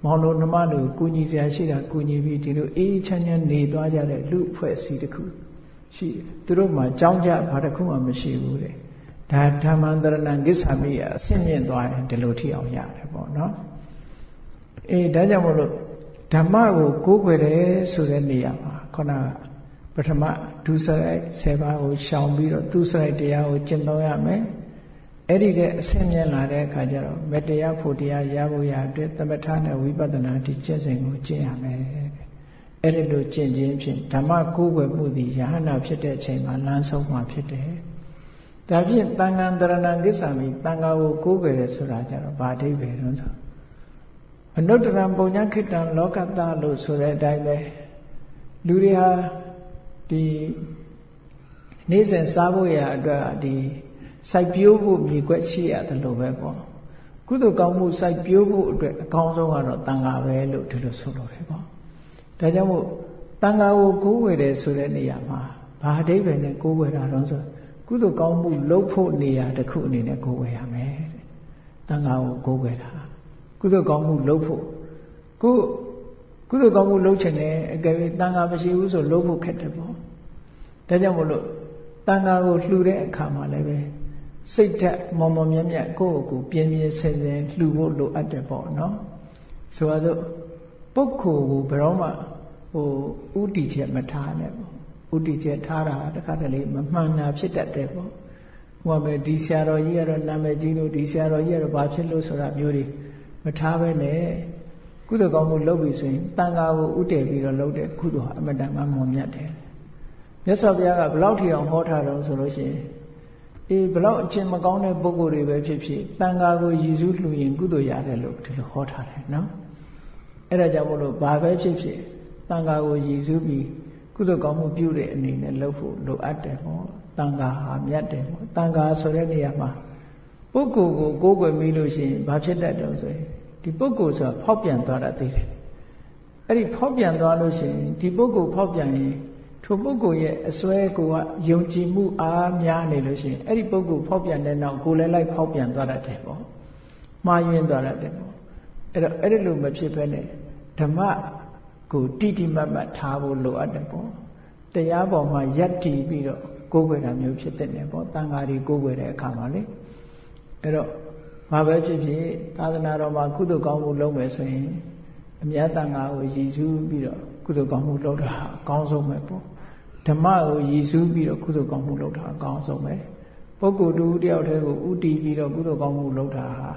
မောင်တို့နှမတို့ကုညီစရာရှိတာကုညီပြီးဒီလိုအေးချမ်းချမ်းနေသွားကြတဲ့လူအဖွဲ့အစည်းတစ်ခုရှိတယ်သူတို့မှာကြောင်းကြဘာတစ်ခုမှမရှိဘူးတဲ့ဒါဓမ္မန္တရဏံကိစ္ဆာမိအဆင့်မြင့်သွားရင်ဒီလိုထိအောင်ရတယ်ပေါ့နော်အေးဒါကြောင့်မို့လို့ဓမ္မကိုကိုးကွယ်တယ်ဆိုတဲ့နေရာမှာခုနကပထမဒုစရိုက်7ပါးကိုရှောင်ပြီးတော့သူစရိုက်တရားကိုကျင့်သုံးရမယ်အဲ့ဒီတဲ့အဆင့်မြင့်လာတဲ့အခါကျတော့မေတ္တရားဖို့တရားရဖို့ရအတွက်သမထနဲ့ဝိပဿနာဒီကျင့်စဉ်ကိုကျင့်ရမယ်အဲ့ဒီလိုကျင့်ခြင်းဖြင့်ဓမ္မကိုးကွယ်မှုသည်ယဟနာဖြစ်တဲ့အချိန်မှာလမ်းဆုံးမှာဖြစ်တယ်ဒါဖြင့်တန်ခါတရဏံကိစ္ဆာမိတန်ခါကိုကိုးကွယ်တယ်ဆိုတာကြတော့ဘာအဓိပ္ပာယ်လဲဆိုအနုတ္တရံပုံညာခိတံလောကတလို့ဆိုတဲ့အတိုင်းပဲလူတွေဟာဒီနေ့စဉ်စားဖို့ရအတွက်ဒီစိုက်ပျိုးဖို့မြေကွက်ရှိရတယ်လို့ပဲပေါ့ ကုသိုလ်ကောင်းမှုစိုက်ပျိုးဖို့အတွက်အကောင်းဆုံးကတော့တန်ခါပဲလို့ဒီလိုဆိုလို့ရပေါ့ဒါကြောင့်မို့တန်ခါကိုကိုးကွယ်တယ်ဆိုတဲ့နေရာမှာဘာအဓိပ္ပာယ်နဲ့ကိုးကွယ်တာတော့ဆိုကုသိုလ်ကောင်းမှုလုပ်ဖို့နေရာတစ်ခုအနေနဲ့ကိုးကွယ်ရမယ်တန်ခါကိုကိုးကွယ်တာကုသိုလ်ကောင်းမှုလုပ်ဖို့ကုသိုလ်ကောင်းမှုလုပ်ချင်တယ်အကယ်၍တန်ခါမရှိဘူးဆိုလုပ်ဖို့ခက်တယ်ပေါ့ဒါကြောင့်မို့လို့တန်ခါကိုလှူတဲ့အခါမှာလည်းပဲစိတ်ဓာတ်မော်မော်မြတ်မြတ်ကိုယ့်ကိုယ်ပြင်းပြင်းဆင်ဆင်လှူဖို့လိုအပ်တယ်ပေါ့နော်ဆိုတော့ပုဂ္ဂိုလ်ကိုဘယ်တော့မှဥတီချက်မထားနဲ့ပေါ့ဥတီချက်ထားတာတခါတလေမမှန်တာဖြစ်တတ်တယ်ပေါ့ဟိုကပဲဒီဆရာတော်ကြီးကတော့နာမည်ကြီးလို့ဒီဆရာတော်ကြီးကတော့ဘာဖြစ်လို့ဆိုတာမျိုးတွေမထားပဲနဲ့ကုသိုလ်ကောင်းမှုလုပ်ပြီဆိုရင်တန်ခါကိုဥတည်ပြီးတော့လုပ်တဲ့ကုသိုလ်ဟာအမတန်မှမွန်မြတ်တယ်မြတ်စွာဘုရားကဘယ်လောက်ထီအောင်ဟောထားတော့ဆိုလို့ရှိရင်ဘယ်လောက်အကျင့်မကောင်းတဲ့ပုဂ္ဂိုလ်တွေပဲဖြစ်ဖြစ်တန်ခါကိုရည်စူးလှူရင်ကုသိုလ်ရတယ်လို့ဒီလိုဟောထားတယ်နော်အဲ့ဒါကြောင့်မို့လို့ဘာပဲဖြစ်ဖြစ်တန်ခါကိုရည်စူးပြီးကုသိုလ်ကောင်းမှုပြုတဲ့အနေနဲ့လုပ်ဖို့လိုအပ်တယ်ပေါ့တန်ခါဟာမြတ်တယ်ပေါ့တန်ခါဆိုတဲ့နေရာမှာပုဂ္ဂိုလ်ကိုကိုးကွယ်မိလို့ရှိရင်ဘာဖြစ်တတ်တော့ဆိုရင်ဒီပုဂ္ဂိုလ်ဆိုတာဖောက်ပြန်သွားတာသိတယ်အဲ့ဒီဖောက်ပြန်သွားလို့ရှိရင်ဒီပုဂ္ဂိုလ်ဖောက်ပြန်ရင်ထိုပုဂ္ဂိုလ်ရဲ့အစွဲကိုကယုံကြည်မှုအားများနေလို့ရှိရင်အဲ့ဒီပုဂ္ဂိုလ်ဖောက်ပြန်တဲ့နောက်ကိုယ်လည်းလိုက်ဖောက်ပြန်သွားတတ်တယ်ပေါ့မှားယွင်းသွားတတ်တယ်ပေါ့အဲ့တော့အဲ့ဒီလိုမဖြစ်ဘဲနဲ့ဓမ္မကိုတိတိမတ်မတ်ထားဖို့လိုအပ်တယ်ပေါ့တရားပေါ်မှာယက်တည်ပြီးတော့ကိုးကွယ်တာမျိုးဖြစ်တဲ့ပေါ့တန်ခါးတွေကိုးကွယ်တဲ့အခါမှာလေအဲ့တော့ဘာပဲဖြစ်ဖြစ်သာသနာတော်မှာကုသိုလ်ကောင်းမှုလုပ်မယ်ဆိုရင်အမြတ်တန်ခါးကိုရည်စူးပြီးတော့ကုသိုလ်ကောင်းမှုလုပ်တာအကောင်းဆုံးပဲပေါ့ဓမ္မကိုရည်စူးပြီးတော့ကုသိုလ်ကောင်းမှုလုပ်တာအကောင်းဆုံးပဲပုဂ္ဂိုလ်တူတယောက်တည်းကိုဥတည်ပြီးတော့ကုသိုလ်ကောင်းမှုလုပ်တာဟာ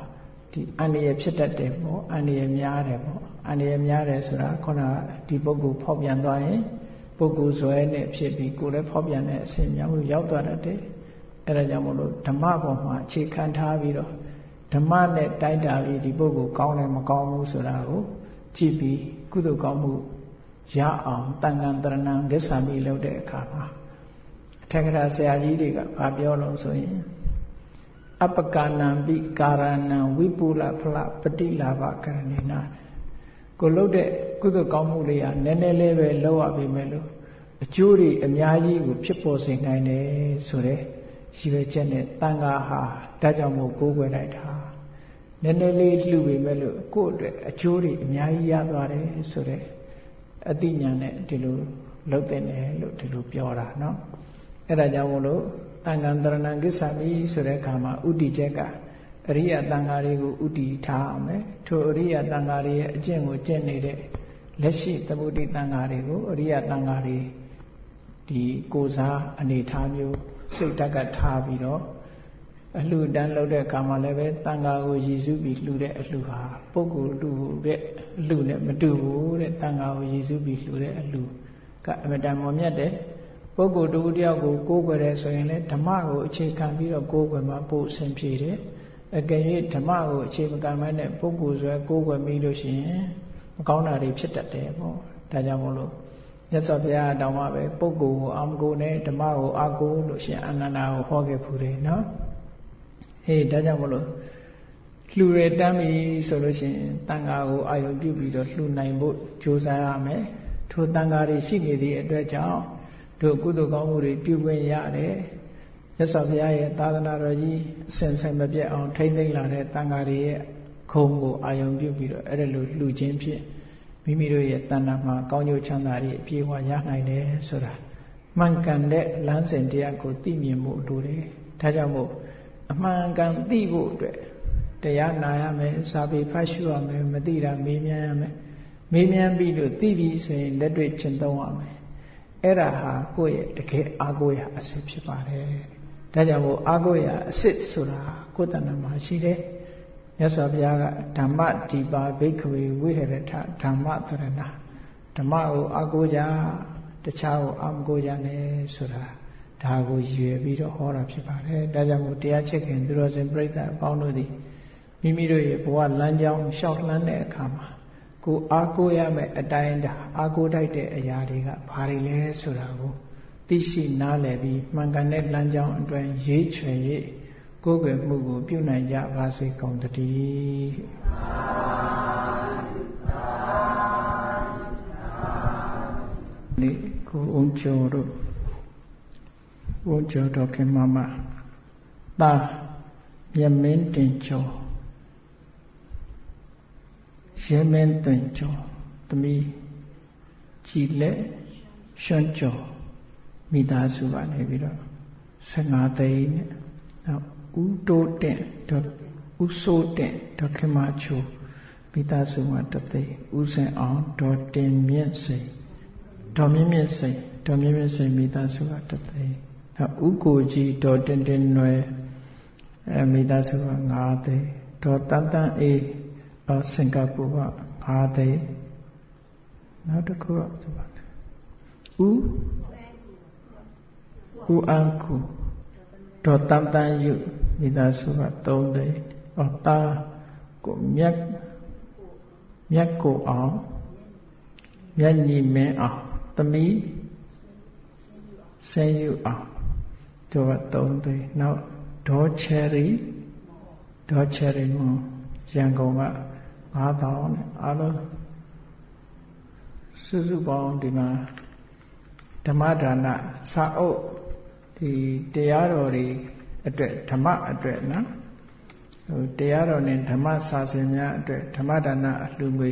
ဒီအန္တရာယ်ဖြစ်တတ်တယ်ပေါ့အန္တရာယ်များတယ်ပေါ့အန္တရာယ်များတယ်ဆိုတာခုနကဒီပုဂ္ဂိုလ်ဖောက်ပြန်သွားရင်ပုဂ္ဂိုလ်ဇွဲနဲ့ဖြစ်ပြီးကိုယ်လည်းဖောက်ပြန်တဲ့အစဉ်များမှုရောက်သွားတတ်တယ်အဲဒါကြောင့်မို့လို့ဓမ္မပေါ်မှာအခြေခံထားပြီးတော့ဓမ္မနဲ့တိုက်တာပြီးဒီပုဂ္ဂိုလ်ကောင်းတယ်မကောင်းဘူးဆိုတာကိုကြည့်ပြီးကုသိုလ်ကောင်းမှုရအောင်တန်ခါတရဏံဂစ္ဆာမိလုပ်တဲ့အခါမှာအထက်ကရာဆရာကြီးတွေကဘာပြောလို့ဆိုရင်အပကာနံပိကာရဏံဝိပုလဖလပฏิလာဘကရဏေနာကိုလုပ်တဲ့ကုသိုလ်ကောင်းမှုတွေကနည်းနည်းလေးပဲလုပ်ရပေမဲ့လို့အကျိုးတွေအများကြီးကိုဖြစ်ပေါ်စေနိုင်တယ်ဆိုတဲ့ရည်ရွယ်ချက်နဲ့တန်ခါဟာဒါကြောင့်မို့ကိုးကွယ်လိုက်တာနည်းနည်းလေးလှူပေမဲ့လို့ကိုယ့်အတွက်အကျိုးတွေအများကြီးရသွားတယ်ဆိုတဲ့အသိဉာဏ်နဲ့ဒီလိုလုပ်တဲ့တယ်လို့ဒီလိုပြောတာเนาะအဲ့ဒါကြောင့်မို့လို့တန်ခါတရဏံကိစ္ဆာမိဆိုတဲ့အခါမှာဥတီချက်ကအရိယတန်ခါတွေကိုဥတီထားအောင်မယ်ထိုအရိယတန်ခါတွေရဲ့အကျင့်ကိုကျင့်နေတဲ့လက်ရှိသမုဒိတန်ခါတွေကိုအရိယတန်ခါတွေဒီကိုယ်စားအနေထားမျိုးစိတ်ဓာတ်ကထားပြီးတော့အလှူဒန်းလုပ်တဲ့အခါမှာလည်းပဲတန်ခါကိုရည်စူးပြီးလှူတဲ့အလှူဟာပုဂ္ဂိုလ်လူတဲ့အလှူနဲ့မတူဘူးတဲ့တန်ခါကိုရည်စူးပြီးလှူတဲ့အလှူကအမတန်မွန်မြတ်တယ်ပုဂ္ဂိုလ်တူတယောက်ကိုကိုးကွယ်တယ်ဆိုရင်လည်းဓမ္မကိုအခြေခံပြီးတော့ကိုးကွယ်မှပို့အဆင်ပြေတယ်အကယ်၍ဓမ္မကိုအခြေမခံမဲနဲ့ပုဂ္ဂိုလ်ဆိုကိုးကွယ်မိလို့ရှိရင်မကောင်းတာတွေဖြစ်တတ်တယ်ပေါ့ဒါကြောင့်မို့လို့မြတ်စွာဘုရားတောင်းမှပဲပုဂ္ဂိုလ်ကိုအာမကိုနဲ့ဓမ္မကိုအာကိုလို့ရှင်အာနန္ဒာကိုဟောခဲ့ဖူးတယ်နော်ဒါကြောင့်မလို့လှူရတမ်းပြီဆိုလို့ရှိရင်တန်ခါကိုအာရုံပြုပြီးတော့လှူနိုင်ဖို့ကြိုးစားရမယ်ထိုတန်ခါတွေရှိနေသည့်အတွက်ကြောင့်တို့ကုသိုလ်ကောင်းမှုတွေပြုခွင့်ရတယ်မြတ်စွာဘုရားရဲ့သာသနာတော်ကြီးအစဉ်ဆက်မပြတ်အောင်ထိမ့်သိမ့်လာတဲ့တန်ခါတွေရဲ့ခုံကိုအာရုံပြုပြီးတော့အဲ့ဒါလိုလှူခြင်းဖြင့်မိမိတို့ရဲ့တဏ္ဍာမှာကောင်းကျိုးချမ်းသာတွေအပြည့်အဝရနိုင်တယ်ဆိုတာမှန်ကန်တဲ့လမ်းစဉ်တရားကိုသိမြင်မှုလိုတယ်ဒါကြောင့်မို့အမှန်ကန်သိဖို့အတွက်တရားနာရမယ်စာပေဖတ်ရှုရမယ်မသိတာမေးမြန်းရမယ်မေးမြန်းပြီးလို့သိပြီဆိုရင်လက်တွေ့ကျင့်သုံးရမယ်အဲ့ဒါဟာကိုယ့်ရဲ့တကယ်အားကိုးရာအစစ်ဖြစ်ပါတယ်ဒါကြောင့်မို့အားကိုးရာအစစ်ဆိုတာကိုယ်တဏ္ဍာမှာရှိတယ်မြတ်စွာဘုရားကဓမ္မဒီပါဘိက္ခဝေဝိဟရထဓမ္မသရဏဓမ္မကိုအားကိုးကြတခြားကိုအားမကိုးကြနဲ့ဆိုတာဒါကိုရည်ရွယ်ပြီးတော့ဟောတာဖြစ်ပါတယ်ဒါကြောင့်မို့တရားချစ်ခင်သူတော်စင်ပြိဿအပေါင်းတို့သည်မိမိတို့ရဲ့ဘဝလမ်းကြောင်းလျှောက်လှမ်းတဲ့အခါမှာကိုအားကိုးရမယ့်အတိုင်းအားကိုးတိုက်တဲ့အရာတွေကဘာတွေလဲဆိုတာကိုသိရှိနားလည်ပြီးမှန်ကန်တဲ့လမ်းကြောင်းအတွင်းရွေးချယ်၍ ကိုယ်ွယ်မှုကိုပြုနိုင်ကြပါစေကုန်သတည်းဒီကိုဦးကျော်တို့ဦးကျော်တော်ခင်မမတာမြမင်းတင်ကျော်ရဲမင်းတင်ကျော်သမီးကြည်လက်ရွှန်းကျော်မိသားစုကနေပြီးတော့15သိန်းနဲ့နောက်ဦးတိုးတင်တော့ဦးစိုးတင်ဒေါက်ခင်မချိုမိသားစုမှာတသိန်းဦးစင်အောင်ဒေါ်တင်မြင့်စိန်ဒေါ်မြင့်မြင့်စိန်မိသားစုကတသိန်းနောက်ဦးကိုကြီးဒေါ်တင်တင်နွယ်မိသားစုက9သိန်းဒေါ်တန်တန်အေးစင်ကာပူက5သိန်းနောက်တစ်ခုကဆိုပါဦးအန်ကူဒေါ်တန်တန်ယူမိသားစုက3သိန်းတာကိုမြတ်ကိုအောင်မြတ်ညီမင်းအောင်သမီးဆင်းယူအောင်တို့က3သိန်းနောက်ဒေါ်ချယ်ရီမွန်ရန်ကုန်က9000နဲ့အားလုံးစုစုပေါင်းဒီမှာဓမ္မဒါနစာအုပ်ဒီတရားတော်တွေအတွက်ဓမ္မအတွက်နော်ဟိုတရားတော်နဲ့ဓမ္မစာစဉ်များအတွက်ဓမ္မဒါနအလှူငွေ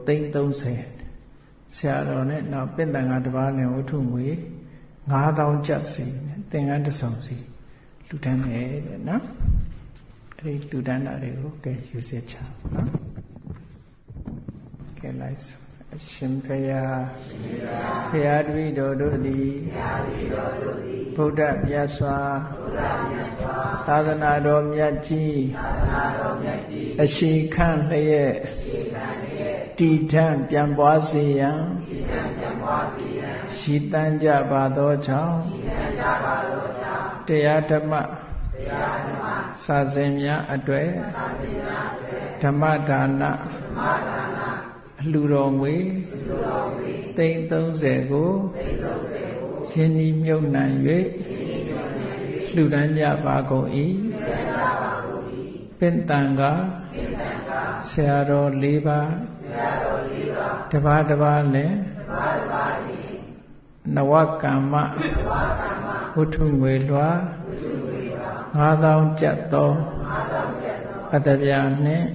330ဆရာတော်နဲ့နောက်ပင့်တန်ခါတစ်ပါးနဲ့ဝတ္ထုငွေ9000ကျပ်စီနဲ့သင်္ကန်းတစ်စုံစီလှူဒန်းတယ်တဲ့နော်အဲ့ဒီလှူဒန်းတာတွေကိုကဲယူစေချာနော်ကဲလိုက်အရှင်ဘုရားတပည့်တော်တို့သည်ဗုဒ္ဓမြတ်စွာသာသနာတော်မြတ်ကြီးအရှိခန့်လျက်တည်ထံပြန်ပွားစေရန်ရှိတမ်းကြပါသောကြောင့်တရားဓမ္မစာစဉ်များအတွေ့ဓမ္မဒါနအလှူတော်ငွေ30ကိုရင်းနှီးမြုပ်နှံ၍လှူဒန်းကြပါကုန်၏ပင့်တန်ကဆရာတော်4ပါးတပါးလည်းနဝကမ္မဝတ္ထုငွေလွှာ9000ကျပ်သောအတ္တပြာနှင့်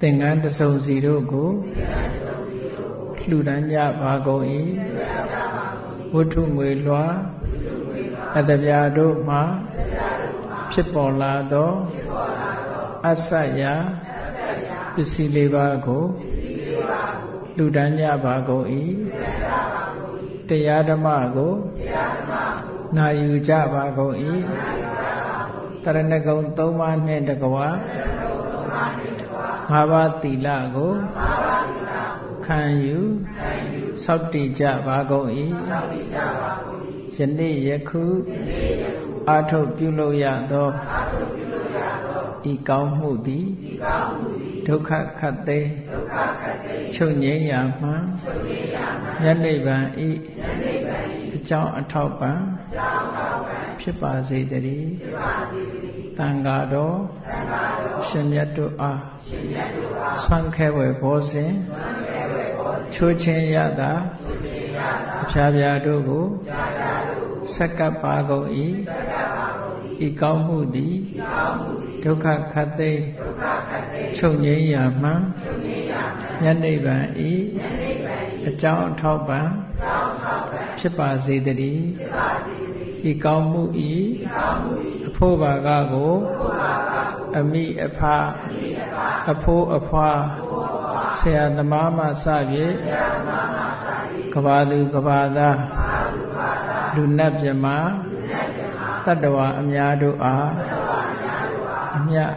သင်္ကန်းတစ်စုံစီတို့ကိုလှူဒန်းကြပါကုန်၏ဝတ္ထုငွေလွှာအတ္တပြာတို့မှဖြစ်ပေါ်လာသောအစရာပစ္စည်း4ပါးကိုလှူဒန်းကြပါကုန်၏တရားဓမ္မကိုနာယူကြပါကုန်၏တရဏဂုံ3ပါးနှင့်တကွာ5ပါးသီလကိုခံယူစောင့်တည်ကြပါကုန်၏ယနေ့ယခုအာထုတ်ပြုလို့ရသောဤကောင်းမှုသည်ဒုက္ခခတ်သိမ်းချုပ်ငြိမ်းရာမှယနိဗ္ဗာန်ဤအကြောင်းအထောက်ပံ့ဖြစ်ပါစေတည်းတန်ဃာတော်ရှင်မြတ်တို့အားဆွမ်းခဲဝယ်ဘောဇဉ်ချိုးချင်းရတာအဖျားဖျားတို့ကိုဆက်ကပ်ပါကုန်၏ဤကောင်းမှုသည်ဒုက္ခခတ်သိမ်းချုပ်ငြိမ်းရာမှယနိဗ္ဗာန်ဤအကြောင်းအထောက်ပံ့ဖြစ်ပါစေတည်းဤကောင်းမှုဤအဖို့ဘာကကိုအမိအဖအဖိုးအဖွာဆရာသမားမှစ၍ကဘာသူကဘာသားလူနတ်မြမတတ္တဝါအများတို့အား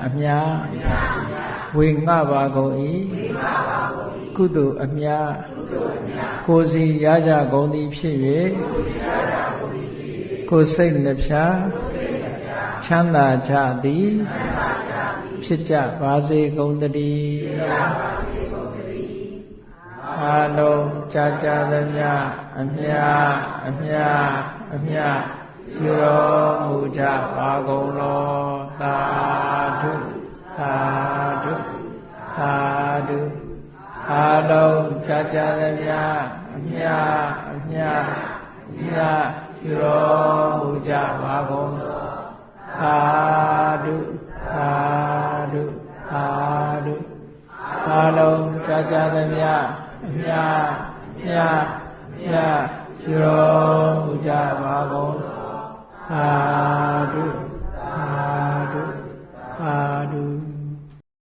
အမြဝေငှပါကုန်၏ကုသိုလ်အမြကိုယ်စီရကြကုန်သည်ဖြစ်၍ကိုယ်စိတ်နှဖျားချမ်းသာကြသည်ဖြစ်ကြပါစေကုန်သတည်းအာလုံးကြာကြာသမျှအမြ ရှိတော်မူကြပါကုန်လောသာဓုသာဓုသာဓုအားလုံးကြာကြာလည်းများအမြအမြအမြရှိတော်မူကြပါကုန်လောသာဓုသာဓုသာဓုအားလုံးကြာကြာလည်းများအမြအမြအမြရှိတော်မူကြပါကုန်လောသာ